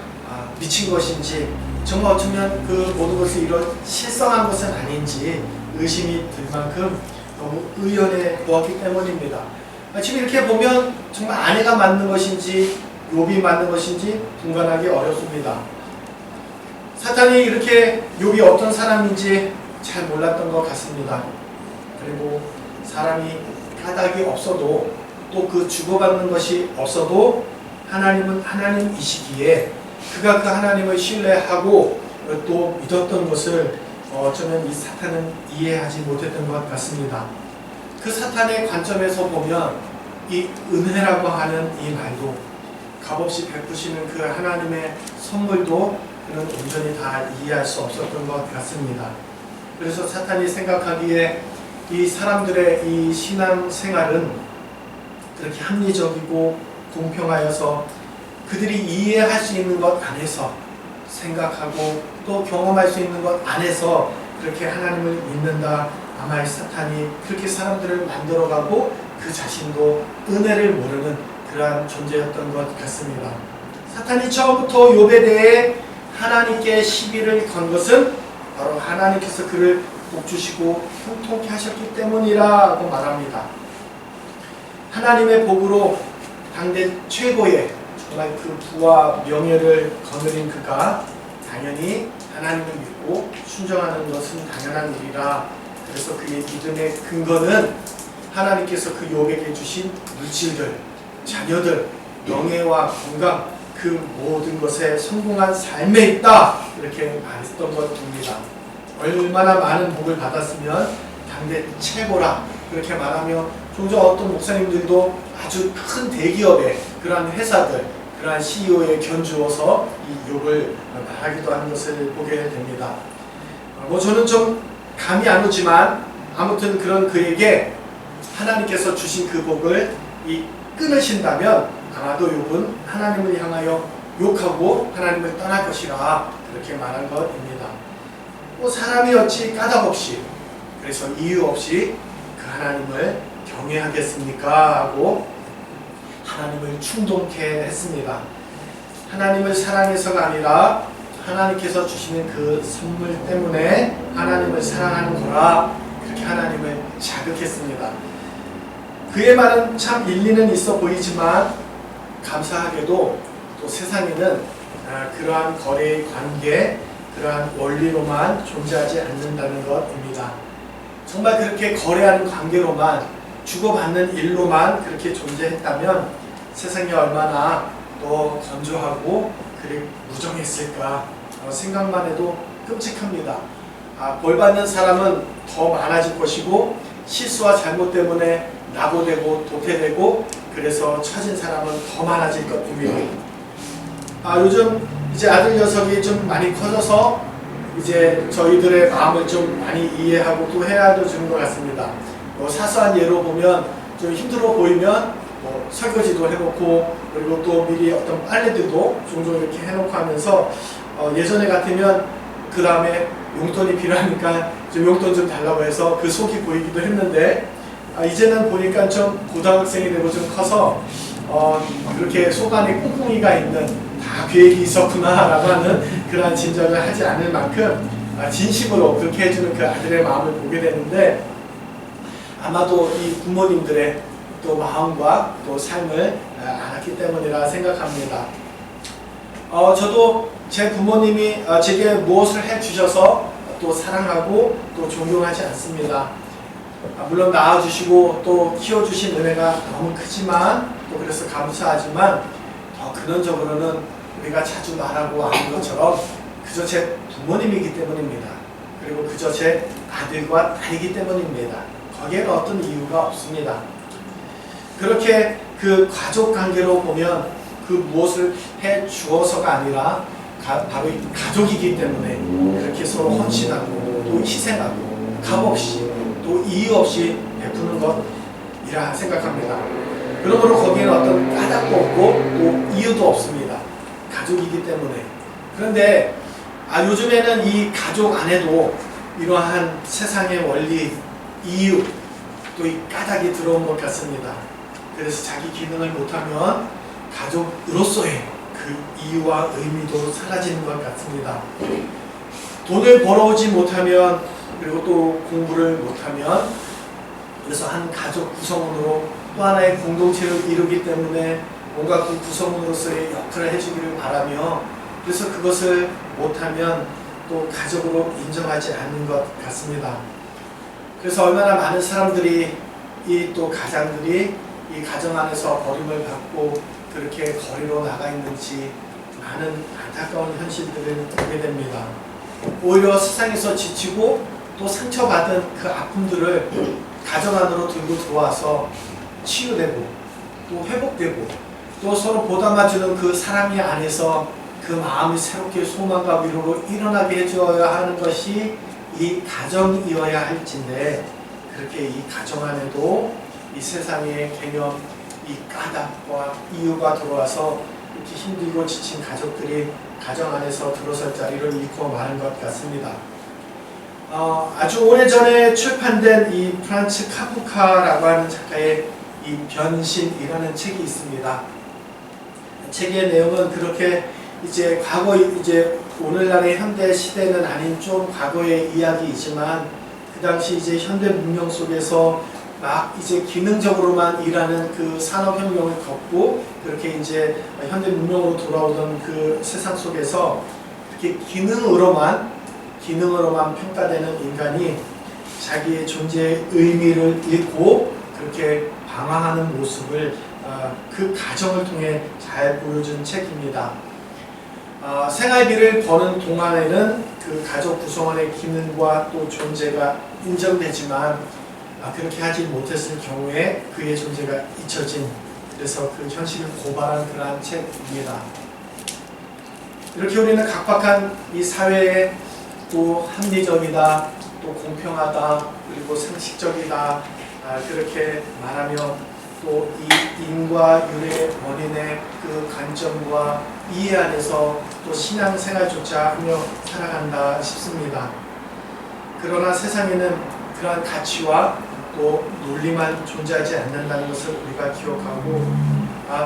미친 것인지, 정말 어쩌면 그 모든 것을 이런 실성한 것은 아닌지 의심이 들 만큼 너무 의연해 보았기 때문입니다. 지금 이렇게 보면 정말 아내가 맞는 것인지 욥이 맞는 것인지 분간하기 어렵습니다. 사탄이 이렇게 욥이 어떤 사람인지 잘 몰랐던 것 같습니다. 그리고 사람이 까닭이 없어도, 또 그 주고받는 것이 없어도 하나님은 하나님이시기에 그가 그 하나님을 신뢰하고 또 믿었던 것을 어쩌면 이 사탄은 이해하지 못했던 것 같습니다. 그 사탄의 관점에서 보면 이 은혜라고 하는 이 말도, 값없이 베푸시는 그 하나님의 선물도 그는 온전히 다 이해할 수 없었던 것 같습니다. 그래서 사탄이 생각하기에 이 사람들의 이 신앙 생활은 그렇게 합리적이고 공평하여서 그들이 이해할 수 있는 것 안에서 생각하고 또 경험할 수 있는 것 안에서 그렇게 하나님을 믿는다. 아마 이 사탄이 그렇게 사람들을 만들어가고 그 자신도 은혜를 모르는 그러한 존재였던 것 같습니다. 사탄이 처음부터 욥에 대해 하나님께 시비를 건 것은 바로 하나님께서 그를 복주시고 형통케 하셨기 때문이라고 말합니다. 하나님의 복으로 당대 최고의 정말 그 부와 명예를 거느린 그가 당연히 하나님을 믿고 순종하는 것은 당연한 일이라. 그래서 그의 믿음의 근거는 하나님께서 그 욥에게 주신 물질들, 자녀들, 명예와 건강, 그 모든 것에 성공한 삶에 있다, 이렇게 말했던 것입니다. 얼마나 많은 복을 받았으면 당대 최고라 그렇게 말하며, 종종 어떤 목사님들도 아주 큰 대기업의 그러한 회사들, 그러한 CEO에 견주어서 이 욥을 말하기도 하는 것을 보게 됩니다. 저는 좀 감이 안 오지만 아무튼 그런 그에게 하나님께서 주신 그 복을 끊으신다면 아마도 욥은 하나님을 향하여 욕하고 하나님을 떠날 것이라 그렇게 말한 것입니다. 사람이 어찌 까닭없이, 그래서 이유 없이 그 하나님을 경외하겠습니까? 하고 하나님을 충동케 했습니다. 하나님을 사랑해서가 아니라 하나님께서 주시는 그 선물 때문에 하나님을 사랑하는 거라 그렇게 하나님을 자극했습니다. 그의 말은 참 일리는 있어 보이지만 감사하게도 또 세상에는 그러한 거래의 관계, 그러한 원리로만 존재하지 않는다는 것입니다. 정말 그렇게 거래하는 관계로만, 주고받는 일로만 그렇게 존재했다면 세상이 얼마나 또 건조하고 그리고 무정했을까 생각만 해도 끔찍합니다. 벌 받는 사람은 더 많아질 것이고, 실수와 잘못 때문에 낙오되고 도태되고, 그래서 처진 사람은 더 많아질 것입니다. 요즘 이제 아들 녀석이 좀 많이 커져서 이제 저희들의 마음을 좀 많이 이해하고 또 헤아려주는 것 같습니다. 사소한 예로 보면 좀 힘들어 보이면 설거지도 해놓고, 그리고 또 미리 어떤 빨래들도 종종 이렇게 해놓고 하면서 예전에 같으면 그 다음에 용돈이 필요하니까 좀 용돈 좀 달라고 해서 그 속이 보이기도 했는데, 이제는 보니까 좀 고등학생이 되고 좀 커서 그렇게 속 안에 꿍꿍이가 있는, 다 계획이 있었구나 라고 하는 그런 짐작을 하지 않을 만큼 진심으로 그렇게 해주는 그 아들의 마음을 보게 되는데, 아마도 이 부모님들의 또 마음과 또 삶을 알았기 때문이라 생각합니다. 저도 제 부모님이 제게 무엇을 해주셔서 또 사랑하고 또 존경하지 않습니다. 물론 낳아주시고 또 키워주신 은혜가 너무 크지만 또 그래서 감사하지만 더 근원적으로는 우리가 자주 말하고 하는 것처럼 그저 제 부모님이기 때문입니다. 그리고 그저 제 아들과 딸이기 때문입니다. 거기에는 어떤 이유가 없습니다. 그렇게 그 가족 관계로 보면 그 무엇을 해 주어서가 아니라 바로 이 가족이기 때문에 그렇게 서로 헌신하고 또 희생하고 값없이 또 이유 없이 베푸는 것이라 생각합니다. 그러므로 거기에는 어떤 까닭도 없고 또 이유도 없습니다. 가족이기 때문에. 그런데 요즘에는 이 가족 안에도 이러한 세상의 원리, 이유, 또 이 까닭이 들어온 것 같습니다. 그래서 자기 기능을 못하면 가족으로서의 그 이유와 의미도 사라지는 것 같습니다. 돈을 벌어오지 못하면 그리고 또 공부를 못하면 그래서 한 가족 구성원으로 또 하나의 공동체를 이루기 때문에 뭔가 그 구성원으로서의 역할을 해주기를 바라며 그래서 그것을 못하면 또 가족으로 인정하지 않는 것 같습니다. 그래서 얼마나 많은 사람들이 이 또 가장들이 이 가정 안에서 버림을 받고 그렇게 거리로 나가 있는지 많은 안타까운 현실들을 보게 됩니다. 오히려 세상에서 지치고 또 상처받은 그 아픔들을 가정 안으로 들고 들어와서 치유되고 또 회복되고 또 서로 보담아주는 그 사랑이 안에서 그 마음이 새롭게 소망과 위로로 일어나게 해주어야 하는 것이 이 가정이어야 할진데 그렇게 이 가정 안에도 이 세상의 개념, 이 까닭과 이유가 들어와서 이렇게 힘들고 지친 가족들이 가정 안에서 들어설 자리를 잃고 마는 것 같습니다. 아주 오래전에 출판된 이 프란츠 카프카라고 하는 작가의 이 변신이라는 책이 있습니다. 책의 내용은 그렇게 이제 과거 이제 오늘날의 현대 시대는 아닌 좀 과거의 이야기이지만 그 당시 이제 현대 문명 속에서 막 이제 기능적으로만 일하는 그 산업혁명을 겪고 그렇게 이제 현대 문명으로 돌아오던 그 세상 속에서 이렇게 기능으로만 평가되는 인간이 자기의 존재의 의미를 잃고 그렇게 방황하는 모습을 그 가정을 통해 잘 보여준 책입니다. 생활비를 버는 동안에는 그 가족 구성원의 기능과 또 존재가 인정되지만 그렇게 하지 못했을 경우에 그의 존재가 잊혀진 그래서 그 현실을 고발한 그러한 책입니다. 이렇게 우리는 각박한 이 사회에 또 합리적이다, 또 공평하다, 그리고 상식적이다 그렇게 말하며 또 이 인과 율의 원인의 그 관점과 이해 안에서 또 신앙생활조차 하며 살아간다 싶습니다. 그러나 세상에는 그러한 가치와 또 논리만 존재하지 않는다는 것을 우리가 기억하고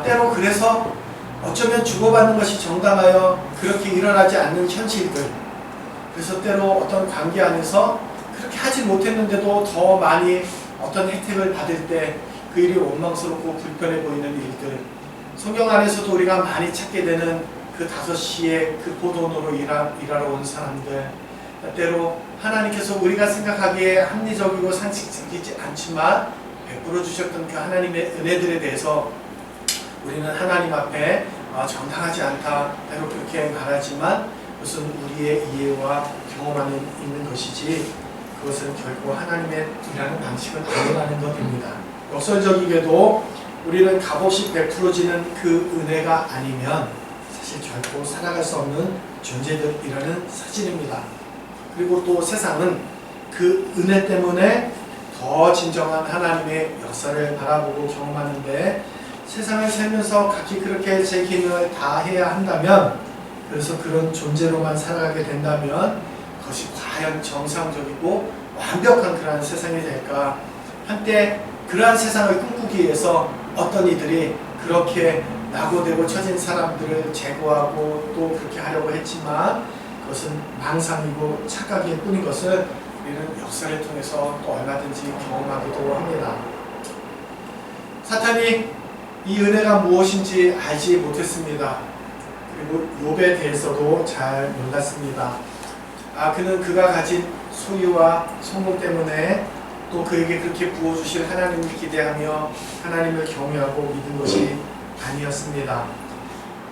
때로 그래서 어쩌면 주고받는 것이 정당하여 그렇게 일어나지 않는 현실들 그래서 때로 어떤 관계 안에서 그렇게 하지 못했는데도 더 많이 어떤 혜택을 받을 때 그 일이 원망스럽고 불편해 보이는 일들 성경 안에서도 우리가 많이 찾게 되는 그 5시에 그 포도원으로 일하러 온 사람들 때로 하나님께서 우리가 생각하기에 합리적이고 상식적이지 않지만 베풀어 주셨던 그 하나님의 은혜들에 대해서 우리는 하나님 앞에 정당하지 않다 때로 그렇게 말하지만 그것은 우리의 이해와 경험 안에 있는 것이지 그것은 결코 하나님의 일하는 방식은 아니라는 것입니다. 역설적이게도 우리는 값없이 베풀어지는 그 은혜가 아니면 사실 결코 살아갈 수 없는 존재들이라는 사실입니다. 그리고 또 세상은 그 은혜 때문에 더 진정한 하나님의 역사를 바라보고 경험하는데 세상을 살면서 각기 그렇게 제 기능을 다 해야 한다면 그래서 그런 존재로만 살아가게 된다면 그것이 과연 정상적이고 완벽한 그러한 세상이 될까 한때 그러한 세상을 꿈꾸기 위해서 어떤 이들이 그렇게 낙오되고 처진 사람들을 제거하고 또 그렇게 하려고 했지만 그것은 망상이고 착각일 뿐인 것을 우리는 역사를 통해서 또 얼마든지 경험하기도 합니다. 사탄이 이 은혜가 무엇인지 알지 못했습니다. 그리고 욥에 대해서도 잘 몰랐습니다. 그는 그가 가진 소유와 성공 때문에 또 그에게 그렇게 부어주실 하나님을 기대하며 하나님을 경외하고 믿은 것이 아니었습니다.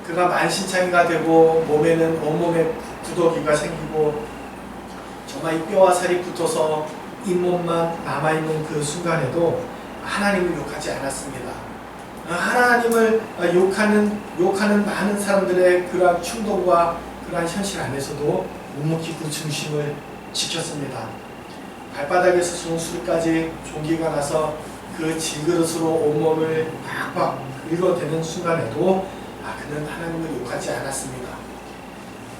그가 만신창이가 되고 몸에는 온몸에 구더기가 생기고 정말 이 뼈와 살이 붙어서 잇몸만 남아있는 그 순간에도 하나님을 욕하지 않았습니다. 하나님을 욕하는 많은 사람들의 그러한 충동과 그러한 현실 안에서도 묵묵히 그 중심을 지켰습니다. 발바닥에서 손수리까지 종기가 나서 그 질그릇으로 온몸을 팍팍 긁어대는 순간에도 그는 하나님을 욕하지 않았습니다.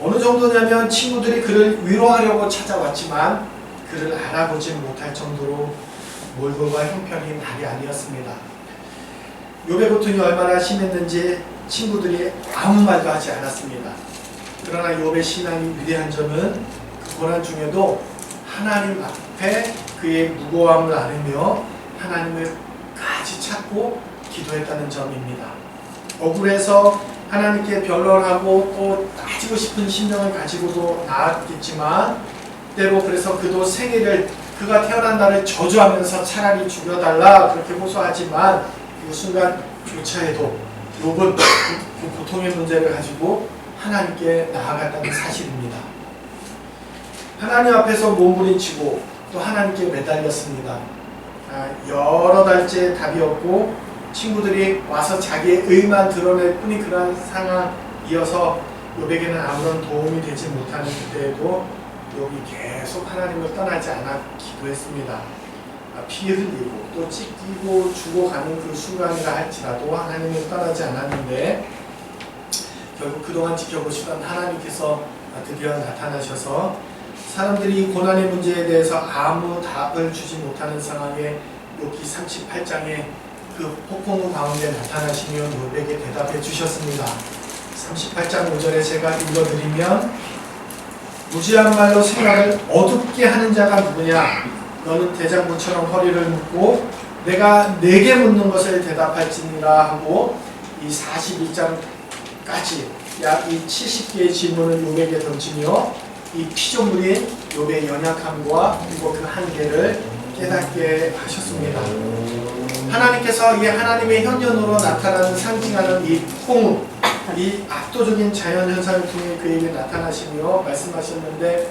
어느 정도냐면 친구들이 그를 위로하려고 찾아왔지만 그를 알아보지 못할 정도로 몰골과 형편이 말이 아니었습니다. 욥의 고통이 얼마나 심했는지 친구들이 아무 말도 하지 않았습니다. 그러나 욥의 신앙이 위대한 점은 그 고난 중에도 하나님 앞에 그의 무고함을 안으며 하나님을 까지 찾고 기도했다는 점입니다. 억울해서 하나님께 변론하고 또 따지고 싶은 심정을 가지고도 나았겠지만 때로 그래서 그도 생애를 그가 태어난 날을 저주하면서 차라리 죽여달라 그렇게 호소하지만 그 순간조차에도 욥은 그 고통의 문제를 가지고 하나님께 나아갔다는 사실입니다. 하나님 앞에서 몸부림치고 또 하나님께 매달렸습니다. 여러 달째 답이 없고 친구들이 와서 자기의 의만 드러낼 뿐이 그런 상황이어서 욥에게는 아무런 도움이 되지 못하는 그때에도 욥이 계속 하나님을 떠나지 않아 기도했습니다. 피 흘리고 또 찢기고 죽어가는 그 순간이라 할지라도 하나님을 떠나지 않았는데 결국 그동안 지켜보시던 하나님께서 드디어 나타나셔서 사람들이 고난의 문제에 대해서 아무 답을 주지 못하는 상황에 욥기 38장에 그 폭풍우 가운데 나타나시며 욥에게 대답해 주셨습니다. 38장 5절에 제가 읽어드리면 무지한 말로 생각을 어둡게 하는 자가 누구냐? 너는 대장부처럼 허리를 묶고 내가 내게 묻는 것을 대답할지니라 하고 이 41장까지 약 이 70개의 질문을 욥에게 던지며 이 피조물인 욥의 연약함과 그리고 그 한계를 깨닫게 하셨습니다. 하나님께서 이 하나님의 현존으로 나타나는 상징하는 이 폭풍, 이 압도적인 자연현상을 통해 그에게 나타나시며 말씀하셨는데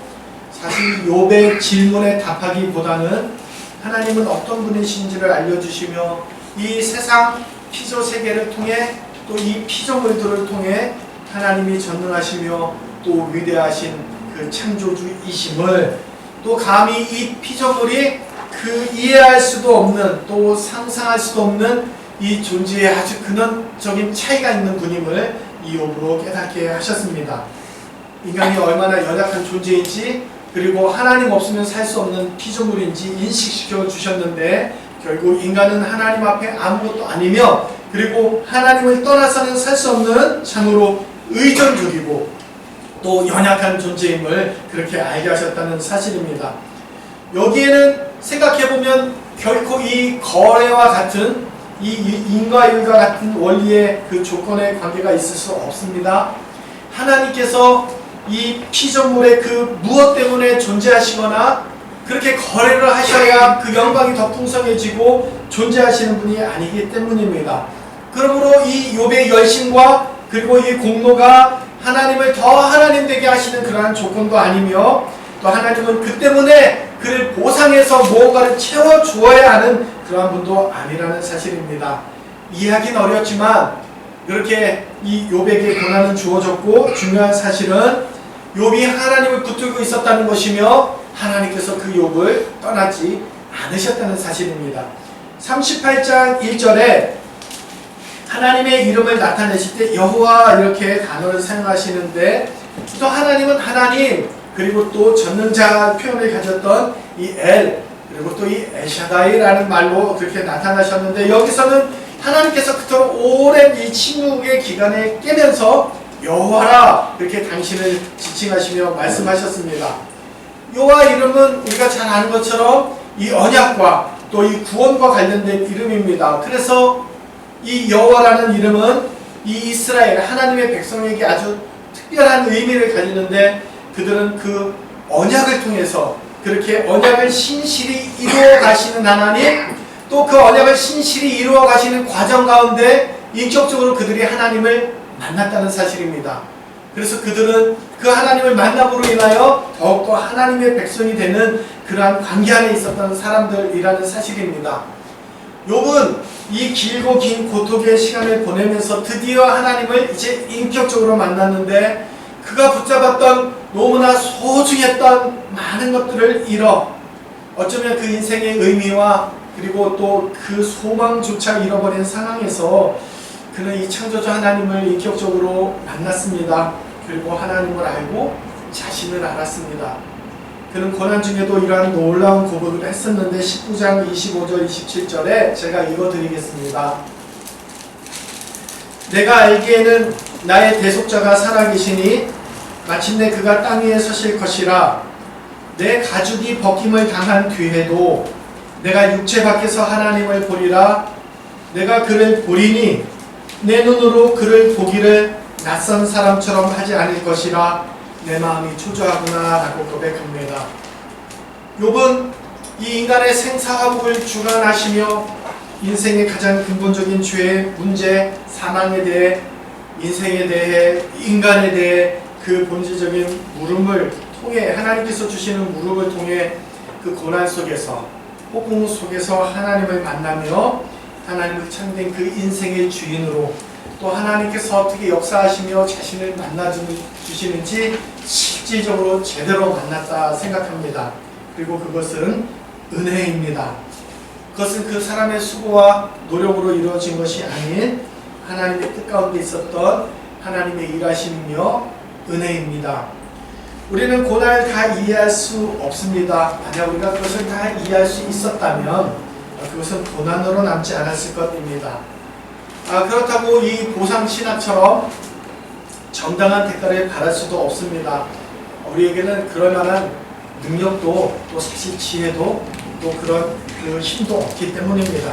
사실 욥의 질문에 답하기보다는 하나님은 어떤 분이신지를 알려주시며 이 세상 피조 세계를 통해 또 이 피조물들을 통해 하나님이 전능하시며 또 위대하신 그 창조주이심을 또 감히 이 피조물이 그 이해할 수도 없는 또 상상할 수도 없는 이 존재에 아주 근원적인 차이가 있는 분임을 이 욥으로 깨닫게 하셨습니다. 인간이 얼마나 연약한 존재인지 그리고 하나님 없으면 살 수 없는 피조물인지 인식시켜 주셨는데 결국 인간은 하나님 앞에 아무것도 아니며 그리고 하나님을 떠나서는 살 수 없는 참으로 의존적이고 또 연약한 존재임을 그렇게 알게 하셨다는 사실입니다. 여기에는 생각해보면 결코 이 거래와 같은 이 인과율과 같은 원리의 그 조건의 관계가 있을 수 없습니다. 하나님께서 이 피조물의 그 무엇 때문에 존재하시거나 그렇게 거래를 하셔야 그 영광이 더 풍성해지고 존재하시는 분이 아니기 때문입니다. 그러므로 이 욥의 열심과 그리고 이 공로가 하나님을 더 하나님 되게 하시는 그러한 조건도 아니며 또 하나님은 그 때문에 그를 보상해서 무언가를 채워주어야 하는 그러한 분도 아니라는 사실입니다. 이해하기는 어렵지만 이렇게 이 욥에게 고난은 주어졌고 중요한 사실은 욥이 하나님을 붙들고 있었다는 것이며 하나님께서 그 욥을 떠나지 않으셨다는 사실입니다. 38장 1절에 하나님의 이름을 나타내실 때 여호와 이렇게 단어를 사용하시는데 또 하나님은 하나님 그리고 또 전능자 표현을 가졌던 이 엘 그리고 또 이 엘샤다이라는 말로 그렇게 나타나셨는데 여기서는 하나님께서 그토록 오랜 이 침묵의 기간에 깨면서 여호와라 그렇게 당신을 지칭하시며 말씀하셨습니다. 여호와 이름은 우리가 잘 아는 것처럼 이 언약과 또 이 구원과 관련된 이름입니다. 그래서 이 여호와라는 이름은 이 이스라엘 하나님의 백성에게 아주 특별한 의미를 가지는데, 그들은 그 언약을 통해서 그렇게 언약을 신실히 이루어 가시는 하나님, 또 그 언약을 신실히 이루어 가시는 과정 가운데 인격적으로 그들이 하나님을 만났다는 사실입니다. 그래서 그들은 그 하나님을 만남으로 인하여 더욱더 하나님의 백성이 되는 그러한 관계 안에 있었던 사람들이라는 사실입니다. 욥은 이 길고 긴 고통의 시간을 보내면서 드디어 하나님을 이제 인격적으로 만났는데, 그가 붙잡았던 너무나 소중했던 많은 것들을 잃어 어쩌면 그 인생의 의미와 그리고 또 그 소망조차 잃어버린 상황에서 그는 이 창조주 하나님을 인격적으로 만났습니다. 그리고 하나님을 알고 자신을 알았습니다. 그는 고난 중에도 이러한 놀라운 고백을 했었는데 19장 25절 27절에 제가 읽어드리겠습니다. 내가 알기에는 나의 대속자가 살아계시니 마침내 그가 땅 위에 서실 것이라. 내 가죽이 벗김을 당한 뒤에도 내가 육체 밖에서 하나님을 보리라. 내가 그를 보리니 내 눈으로 그를 보기를 낯선 사람처럼 하지 않을 것이라. 내 마음이 초조하구나 라고 고백합니다. 욥은 이 인간의 생사화복을 주관하시며 인생의 가장 근본적인 죄의 문제, 사망에 대해, 인생에 대해, 인간에 대해 그 본질적인 물음을 통해, 하나님께서 주시는 물음을 통해 그 고난 속에서, 폭풍 속에서 하나님을 만나며 하나님을 참된 그 인생의 주인으로, 또 하나님께서 어떻게 역사하시며 자신을 만나주시는지 실질적으로 제대로 만났다 생각합니다. 그리고 그것은 은혜입니다. 그것은 그 사람의 수고와 노력으로 이루어진 것이 아닌 하나님의 뜻 가운데 있었던 하나님의 일하심이며 은혜입니다. 우리는 고난을 다 이해할 수 없습니다. 만약 우리가 그것을 다 이해할 수 있었다면 그것은 고난으로 남지 않았을 것입니다. 그렇다고 이 보상신학처럼 정당한 대가를 받을 수도 없습니다. 우리에게는 그럴 만한 능력도, 또 사실 지혜도, 또 그런 그 힘도 없기 때문입니다.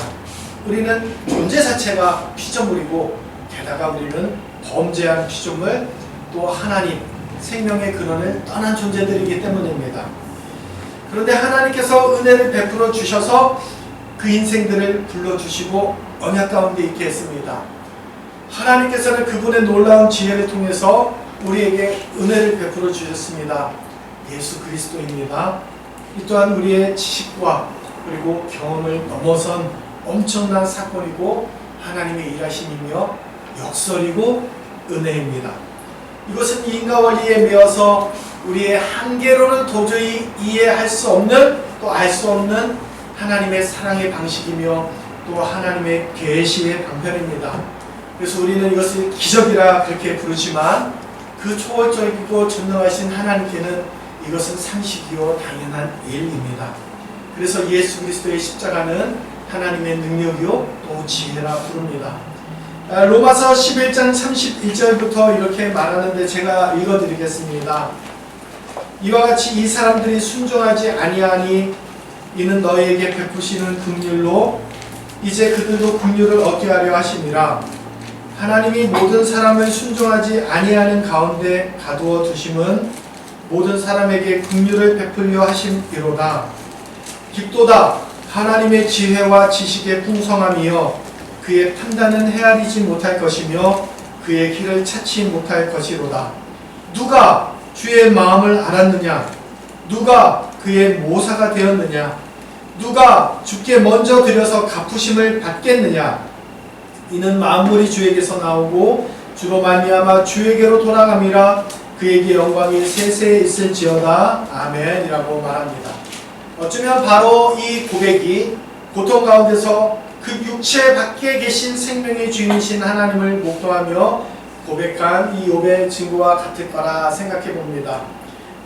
우리는 존재 자체가 피조물이고, 게다가 우리는 범죄한 피조물, 또 하나님, 생명의 근원을 떠난 존재들이기 때문입니다. 그런데 하나님께서 은혜를 베풀어 주셔서 그 인생들을 불러주시고 언약 가운데 있게 했습니다. 하나님께서는 그분의 놀라운 지혜를 통해서 우리에게 은혜를 베풀어 주셨습니다. 예수 그리스도입니다. 이 또한 우리의 지식과 그리고 경험을 넘어선 엄청난 사건이고 하나님의 일하심이며 역설이고 은혜입니다. 이것은 인과 원리에 매어서 우리의 한계로는 도저히 이해할 수 없는, 또 알 수 없는 하나님의 사랑의 방식이며 또 하나님의 계시의 방편입니다. 그래서 우리는 이것을 기적이라 그렇게 부르지만 그 초월적이고 전능하신 하나님께는 이것은 상식이요 당연한 일입니다. 그래서 예수 그리스도의 십자가는 하나님의 능력이요 또 지혜라 부릅니다. 로마서 11장 31절부터 이렇게 말하는데 제가 읽어드리겠습니다. 이와 같이 이 사람들이 순종하지 아니하니 이는 너희에게 베푸시는 긍휼로 이제 그들도 긍휼을 얻게 하려 하심이라. 하나님이 모든 사람을 순종하지 아니하는 가운데 가두어 두심은 모든 사람에게 긍휼을 베풀려 하심이로다. 깊도다 하나님의 지혜와 지식의 풍성함이여 그의 판단은 헤아리지 못할 것이며 그의 길을 찾지 못할 것이로다. 누가 주의 마음을 알았느냐? 누가 그의 모사가 되었느냐? 누가 주께 먼저 드려서 갚으심을 받겠느냐? 이는 만물이 주에게서 나오고 주로 말미암아 주에게로 돌아감이라. 그에게 영광이 세세에 있을지어다. 아멘이라고 말합니다. 어쩌면 바로 이 고백이 고통 가운데서 그 육체 밖에 계신 생명의 주인이신 하나님을 목도하며 고백한 이 욥의 증거와 같을 거라 생각해 봅니다.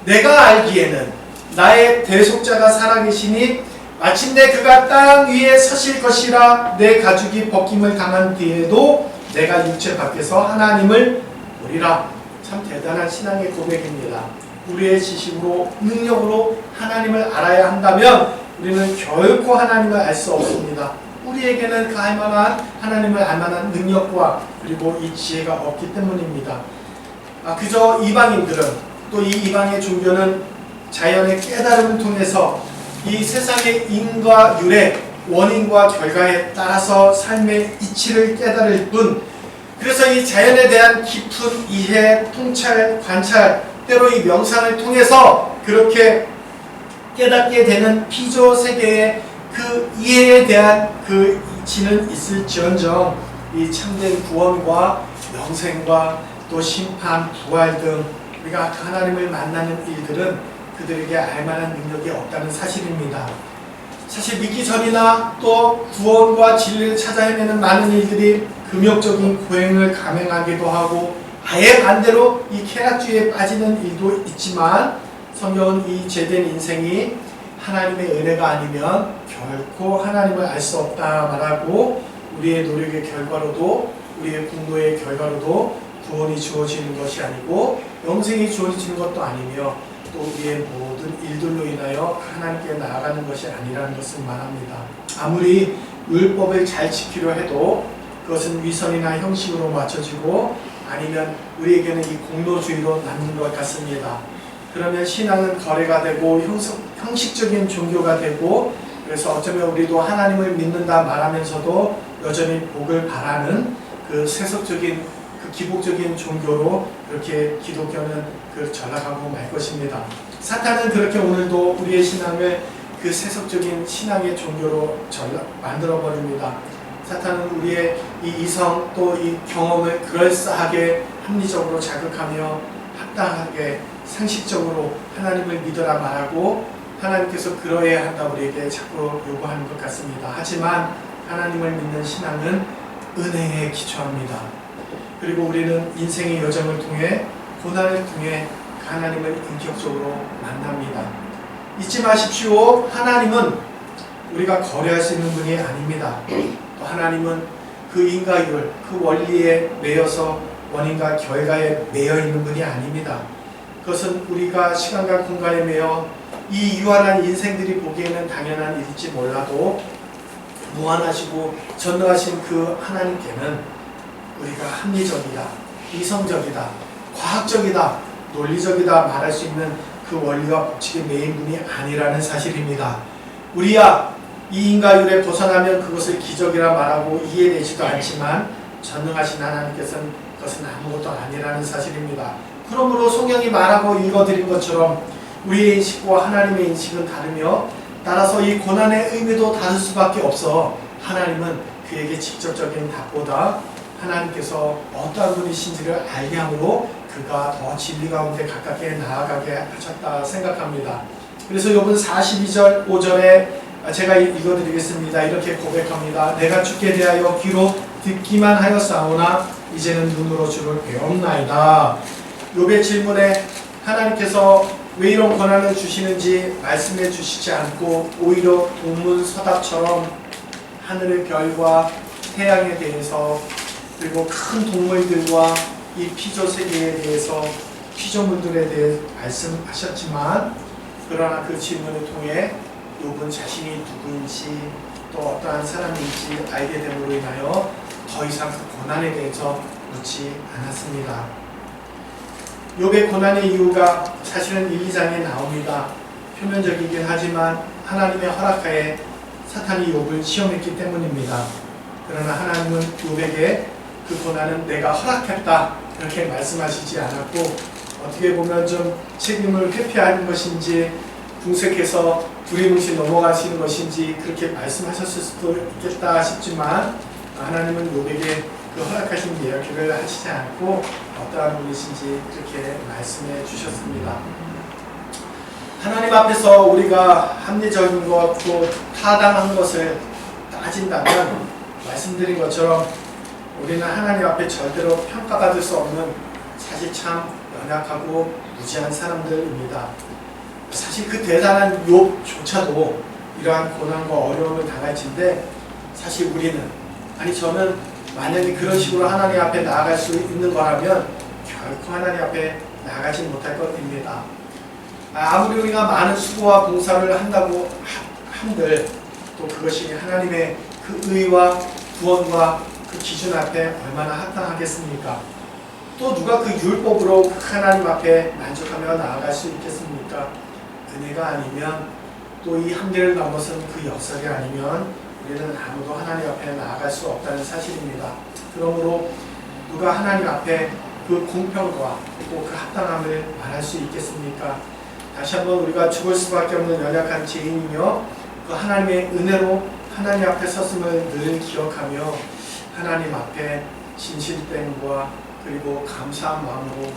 내가 알기에는 나의 대속자가 살아계시니 마침내 그가 땅 위에 서실 것이라. 내 가죽이 벗김을 당한 뒤에도 내가 육체 밖에서 하나님을 보리라. 참 대단한 신앙의 고백입니다. 우리의 지식으로 능력으로 하나님을 알아야 한다면 우리는 결코 하나님을 알 수 없습니다. 우리 우리에게는 그 알만한 하나님을 알만한 능력과 그리고 이 지혜가 없기 때문입니다. 그저 이방인들은 또 이 이방의 종교는 자연의 깨달음을 통해서 이 세상의 인과 율의 원인과 결과에 따라서 삶의 이치를 깨달을 뿐, 그래서 이 자연에 대한 깊은 이해, 통찰, 관찰, 때로 이 명상을 통해서 그렇게 깨닫게 되는 피조 세계의 그 이해에 대한 그 이치는 있을지언정 이 참된 구원과 영생과 또 심판, 부활 등 우리가 하나님을 만나는 일들은 그들에게 알만한 능력이 없다는 사실입니다. 사실 믿기 전이나 또 구원과 진리를 찾아 헤매는 많은 일들이 금욕적인 고행을 감행하기도 하고 아예 반대로 이 쾌락주의에 빠지는 일도 있지만, 성경은 이 죄된 인생이 하나님의 은혜가 아니면 결코 하나님을 알 수 없다 말하고, 우리의 노력의 결과로도 우리의 공로의 결과로도 구원이 주어지는 것이 아니고 영생이 주어지는 것도 아니며 또 우리의 모든 일들로 인하여 하나님께 나아가는 것이 아니라는 것을 말합니다. 아무리 율법을 잘 지키려 해도 그것은 위선이나 형식으로 맞춰지고 아니면 우리에게는 이 공로주의로 남는 것 같습니다. 그러면 신앙은 거래가 되고 형식적인 종교가 되고, 그래서 어쩌면 우리도 하나님을 믿는다 말하면서도 여전히 복을 바라는 그 세속적인 그 기복적인 종교로 그렇게 기독교는 그 전락하고 말 것입니다. 사탄은 그렇게 오늘도 우리의 신앙을 그 세속적인 신앙의 종교로 만들어 버립니다. 사탄은 우리의 이 이성 또 이 경험을 그럴싸하게 합리적으로 자극하며 합당하게 상식적으로 하나님을 믿어라 말하고 하나님께서 그러해야 한다 우리에게 자꾸 요구하는 것 같습니다. 하지만 하나님을 믿는 신앙은 은혜에 기초합니다. 그리고 우리는 인생의 여정을 통해 고난을 통해 하나님을 인격적으로 만납니다. 잊지 마십시오. 하나님은 우리가 거래할 수 있는 분이 아닙니다. 또 하나님은 그 인과율, 그 원리에 매여서 원인과 결과에 매여 있는 분이 아닙니다. 그것은 우리가 시간과 공간에 매여 이 유한한 인생들이 보기에는 당연한 일일지 몰라도 무한하시고 전능하신 그 하나님께는 우리가 합리적이다, 이성적이다, 과학적이다, 논리적이다 말할 수 있는 그 원리와 법칙에 매인 분이 아니라는 사실입니다. 우리야 이 인과율에 벗어나면 그것을 기적이라 말하고 이해되지도 않지만 전능하신 하나님께서는 그것은 아무것도 아니라는 사실입니다. 그러므로 성경이 말하고 읽어드린 것처럼 우리의 인식과 하나님의 인식은 다르며 따라서 이 고난의 의미도 다를 수밖에 없어 하나님은 그에게 직접적인 답보다 하나님께서 어떠한 분이신지를 알게 함으로 그가 더 진리 가운데 가깝게 나아가게 하셨다 생각합니다. 그래서 욥은 42절 5절에 제가 읽어드리겠습니다. 이렇게 고백합니다. 내가 주께 대하여 귀로 듣기만 하였사오나 이제는 눈으로 주를 배웠나이다. 욥의 질문에 하나님께서 왜 이런 고난을 주시는지 말씀해 주시지 않고 오히려 동문서답처럼 하늘의 별과 태양에 대해서 그리고 큰 동물들과 이 피조세계에 대해서 피조물들에 대해 말씀하셨지만, 그러나 그 질문을 통해 욥은 자신이 누구인지 또 어떠한 사람인지 알게 됨으로 인하여 더 이상 그 고난에 대해서 묻지 않았습니다. 욥의 고난의 이유가 사실은 1, 2장에 나옵니다. 표면적이긴 하지만 하나님의 허락하에 사탄이 욥을 시험했기 때문입니다. 그러나 하나님은 욥에게 그 고난은 내가 허락했다 이렇게 말씀하시지 않았고, 어떻게 보면 좀 책임을 회피하는 것인지 궁색해서 두리뭉실 넘어가시는 것인지 그렇게 말씀하셨을 수도 있겠다 싶지만, 하나님은 욥에게 그 허락하신 이야기를 하시지 않고 어떠한 분이신지 그렇게 말씀해 주셨습니다. 하나님 앞에서 우리가 합리적인 것 또 타당한 것을 따진다면 말씀드린 것처럼 우리는 하나님 앞에 절대로 평가받을 수 없는 사실 참 연약하고 무지한 사람들입니다. 사실 그 대단한 욥조차도 이러한 고난과 어려움을 당할진데, 사실 우리는, 아니 저는 만약에 그런 식으로 하나님 앞에 나아갈 수 있는 거라면 결코 하나님 앞에 나아가지 못할 것입니다. 아무리 우리가 많은 수고와 봉사를 한다고 한들 또 그것이 하나님의 그 의와 구원과 그 기준 앞에 얼마나 합당하겠습니까? 또 누가 그 율법으로 하나님 앞에 만족하며 나아갈 수 있겠습니까? 은혜가 아니면 또 이 한계를 넘어선 그 역설이 아니면 우리는 아무도 하나님 앞에 나아갈 수 없다는 사실입니다. 그러므로 누가 하나님 앞에 그 공평과 또 그 합당함을 말할 수 있겠습니까? 다시 한번 우리가 죽을 수밖에 없는 연약한 죄인이며 그 하나님의 은혜로 하나님 앞에 섰음을 늘 기억하며 하나님 앞에 진실됨과 그리고 감사한 마음으로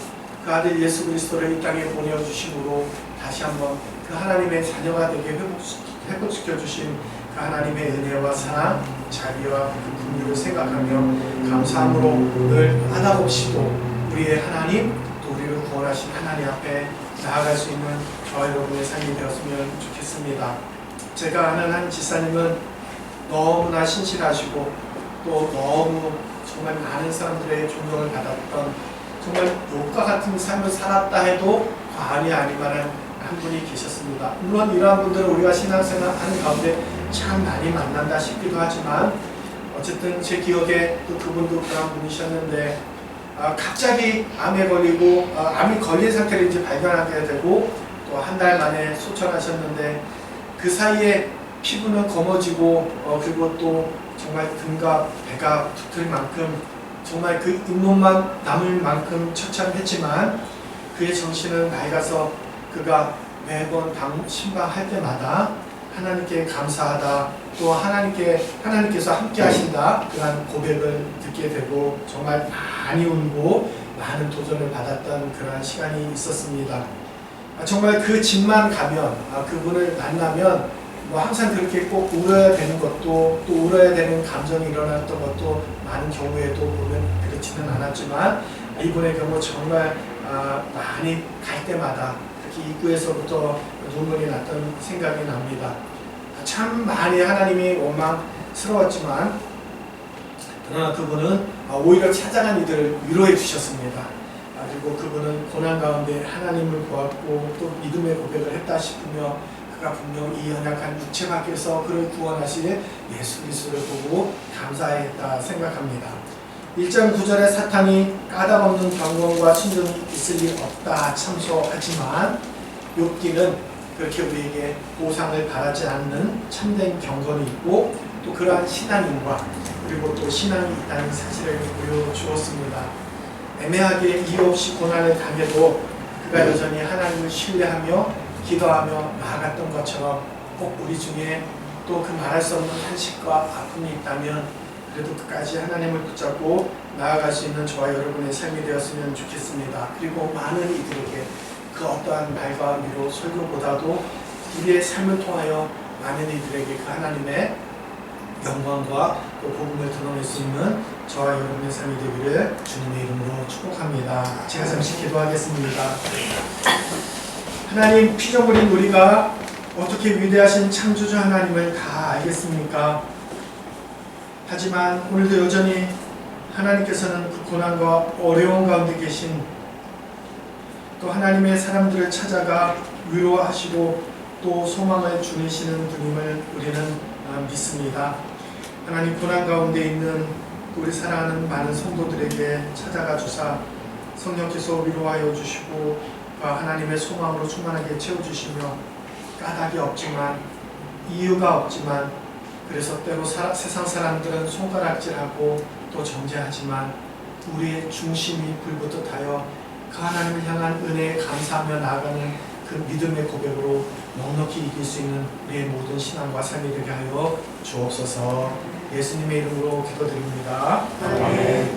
그 아들 예수 그리스도를 이 땅에 보내주심으로 다시 한번 그 하나님의 자녀가 되게 회복시켜 주신 그 하나님의 은혜와 사랑, 자비와 그 긍휼을 생각하며 감사함으로 늘 하나없이도 우리의 하나님, 또 우리를 구원하신 하나님 앞에 나아갈 수 있는 저와 여러분의 삶이 되었으면 좋겠습니다. 제가 아는 한 지사님은 너무나 신실하시고 또 너무 정말 많은 사람들의 존경을 받았던 정말 욕과 같은 삶을 살았다 해도 과언이 아닐 만한 한 분이 계셨습니다. 물론 이러한 분들은 우리가 신앙생활 하는 가운데 참 많이 만난다 싶기도 하지만 어쨌든 제 기억에 또 그분도 그런 분이셨는데 갑자기 암에 걸리고 암이 걸린 상태를 이제 발견하게 되고 또 한 달 만에 소천하셨는데 그 사이에 피부는 검어지고 그리고 또 정말 등과 배가 붙을 만큼 정말 그 잇몸만 남을 만큼 처참했지만 그의 정신은 맑아서 그가 매번 신방할 때마다 하나님께 감사하다 또 하나님께서 함께 하신다 그런 고백을 듣게 되고 정말 많이 울고 많은 도전을 받았던 그런 시간이 있었습니다. 정말 그 집만 가면 그분을 만나면 뭐 항상 그렇게 꼭 울어야 되는 것도 또 울어야 되는 감정이 일어났던 것도 많은 경우에도 보면 그렇지는 않았지만 이분의 경우 정말 많이 갈 때마다 특히 입구에서부터 눈물이 났던 생각이 납니다. 참 많이 하나님이 원망스러웠지만 그러나 그분은 오히려 찾아간 이들을 위로해 주셨습니다. 그리고 그분은 고난 가운데 하나님을 보았고 또 믿음의 고백을 했다 싶으며 그가 분명 이 연약한 육체 밖에서 그를 구원하실 예수 그리스도를 보고 감사했다 생각합니다. 1장 9절에 사탄이 까닭없는 경건과 순종이 있을 일 없다 참소하지만 욥기는 그렇게 우리에게 보상을 바라지 않는 참된 경건이 있고 또 그러한 신앙인과 그리고 또 신앙이 있다는 사실을 보여주었습니다. 애매하게 이유 없이 고난을 당해도 그가 여전히 하나님을 신뢰하며 기도하며 나아갔던 것처럼 꼭 우리 중에 또 그 말할 수 없는 한식과 아픔이 있다면 그래도 끝까지 하나님을 붙잡고 나아갈 수 있는 저와 여러분의 삶이 되었으면 좋겠습니다. 그리고 많은 이들에게 그 어떠한 말과 위로 설교보다도 우리의 삶을 통하여 많은 이들에게 그 하나님의 영광과 또 복음을 드러낼 수 있는 저와 여러분의 삶이 되기를 주님의 이름으로 축복합니다. 제가 잠시 기도하겠습니다. 하나님, 피조물인 우리가 어떻게 위대하신 창조주 하나님을 다 알겠습니까? 하지만 오늘도 여전히 하나님께서는 그 고난과 어려운 가운데 계신 또 하나님의 사람들을 찾아가 위로하시고 또 소망을 주시는 분임을 우리는 믿습니다. 하나님, 고난 가운데 있는 우리 사랑하는 많은 성도들에게 찾아가 주사 성령께서 위로하여 주시고 하나님의 소망으로 충만하게 채워주시며 까닭이 없지만 이유가 없지만 그래서 때로 세상 사람들은 손가락질하고 또 정죄하지만 우리의 중심이 불붙듯하여 그 하나님을 향한 은혜에 감사하며 나아가는 그 믿음의 고백으로 넉넉히 이길 수 있는 우리의 모든 신앙과 삶이 되게 하여 주옵소서. 예수님의 이름으로 기도드립니다. 아멘.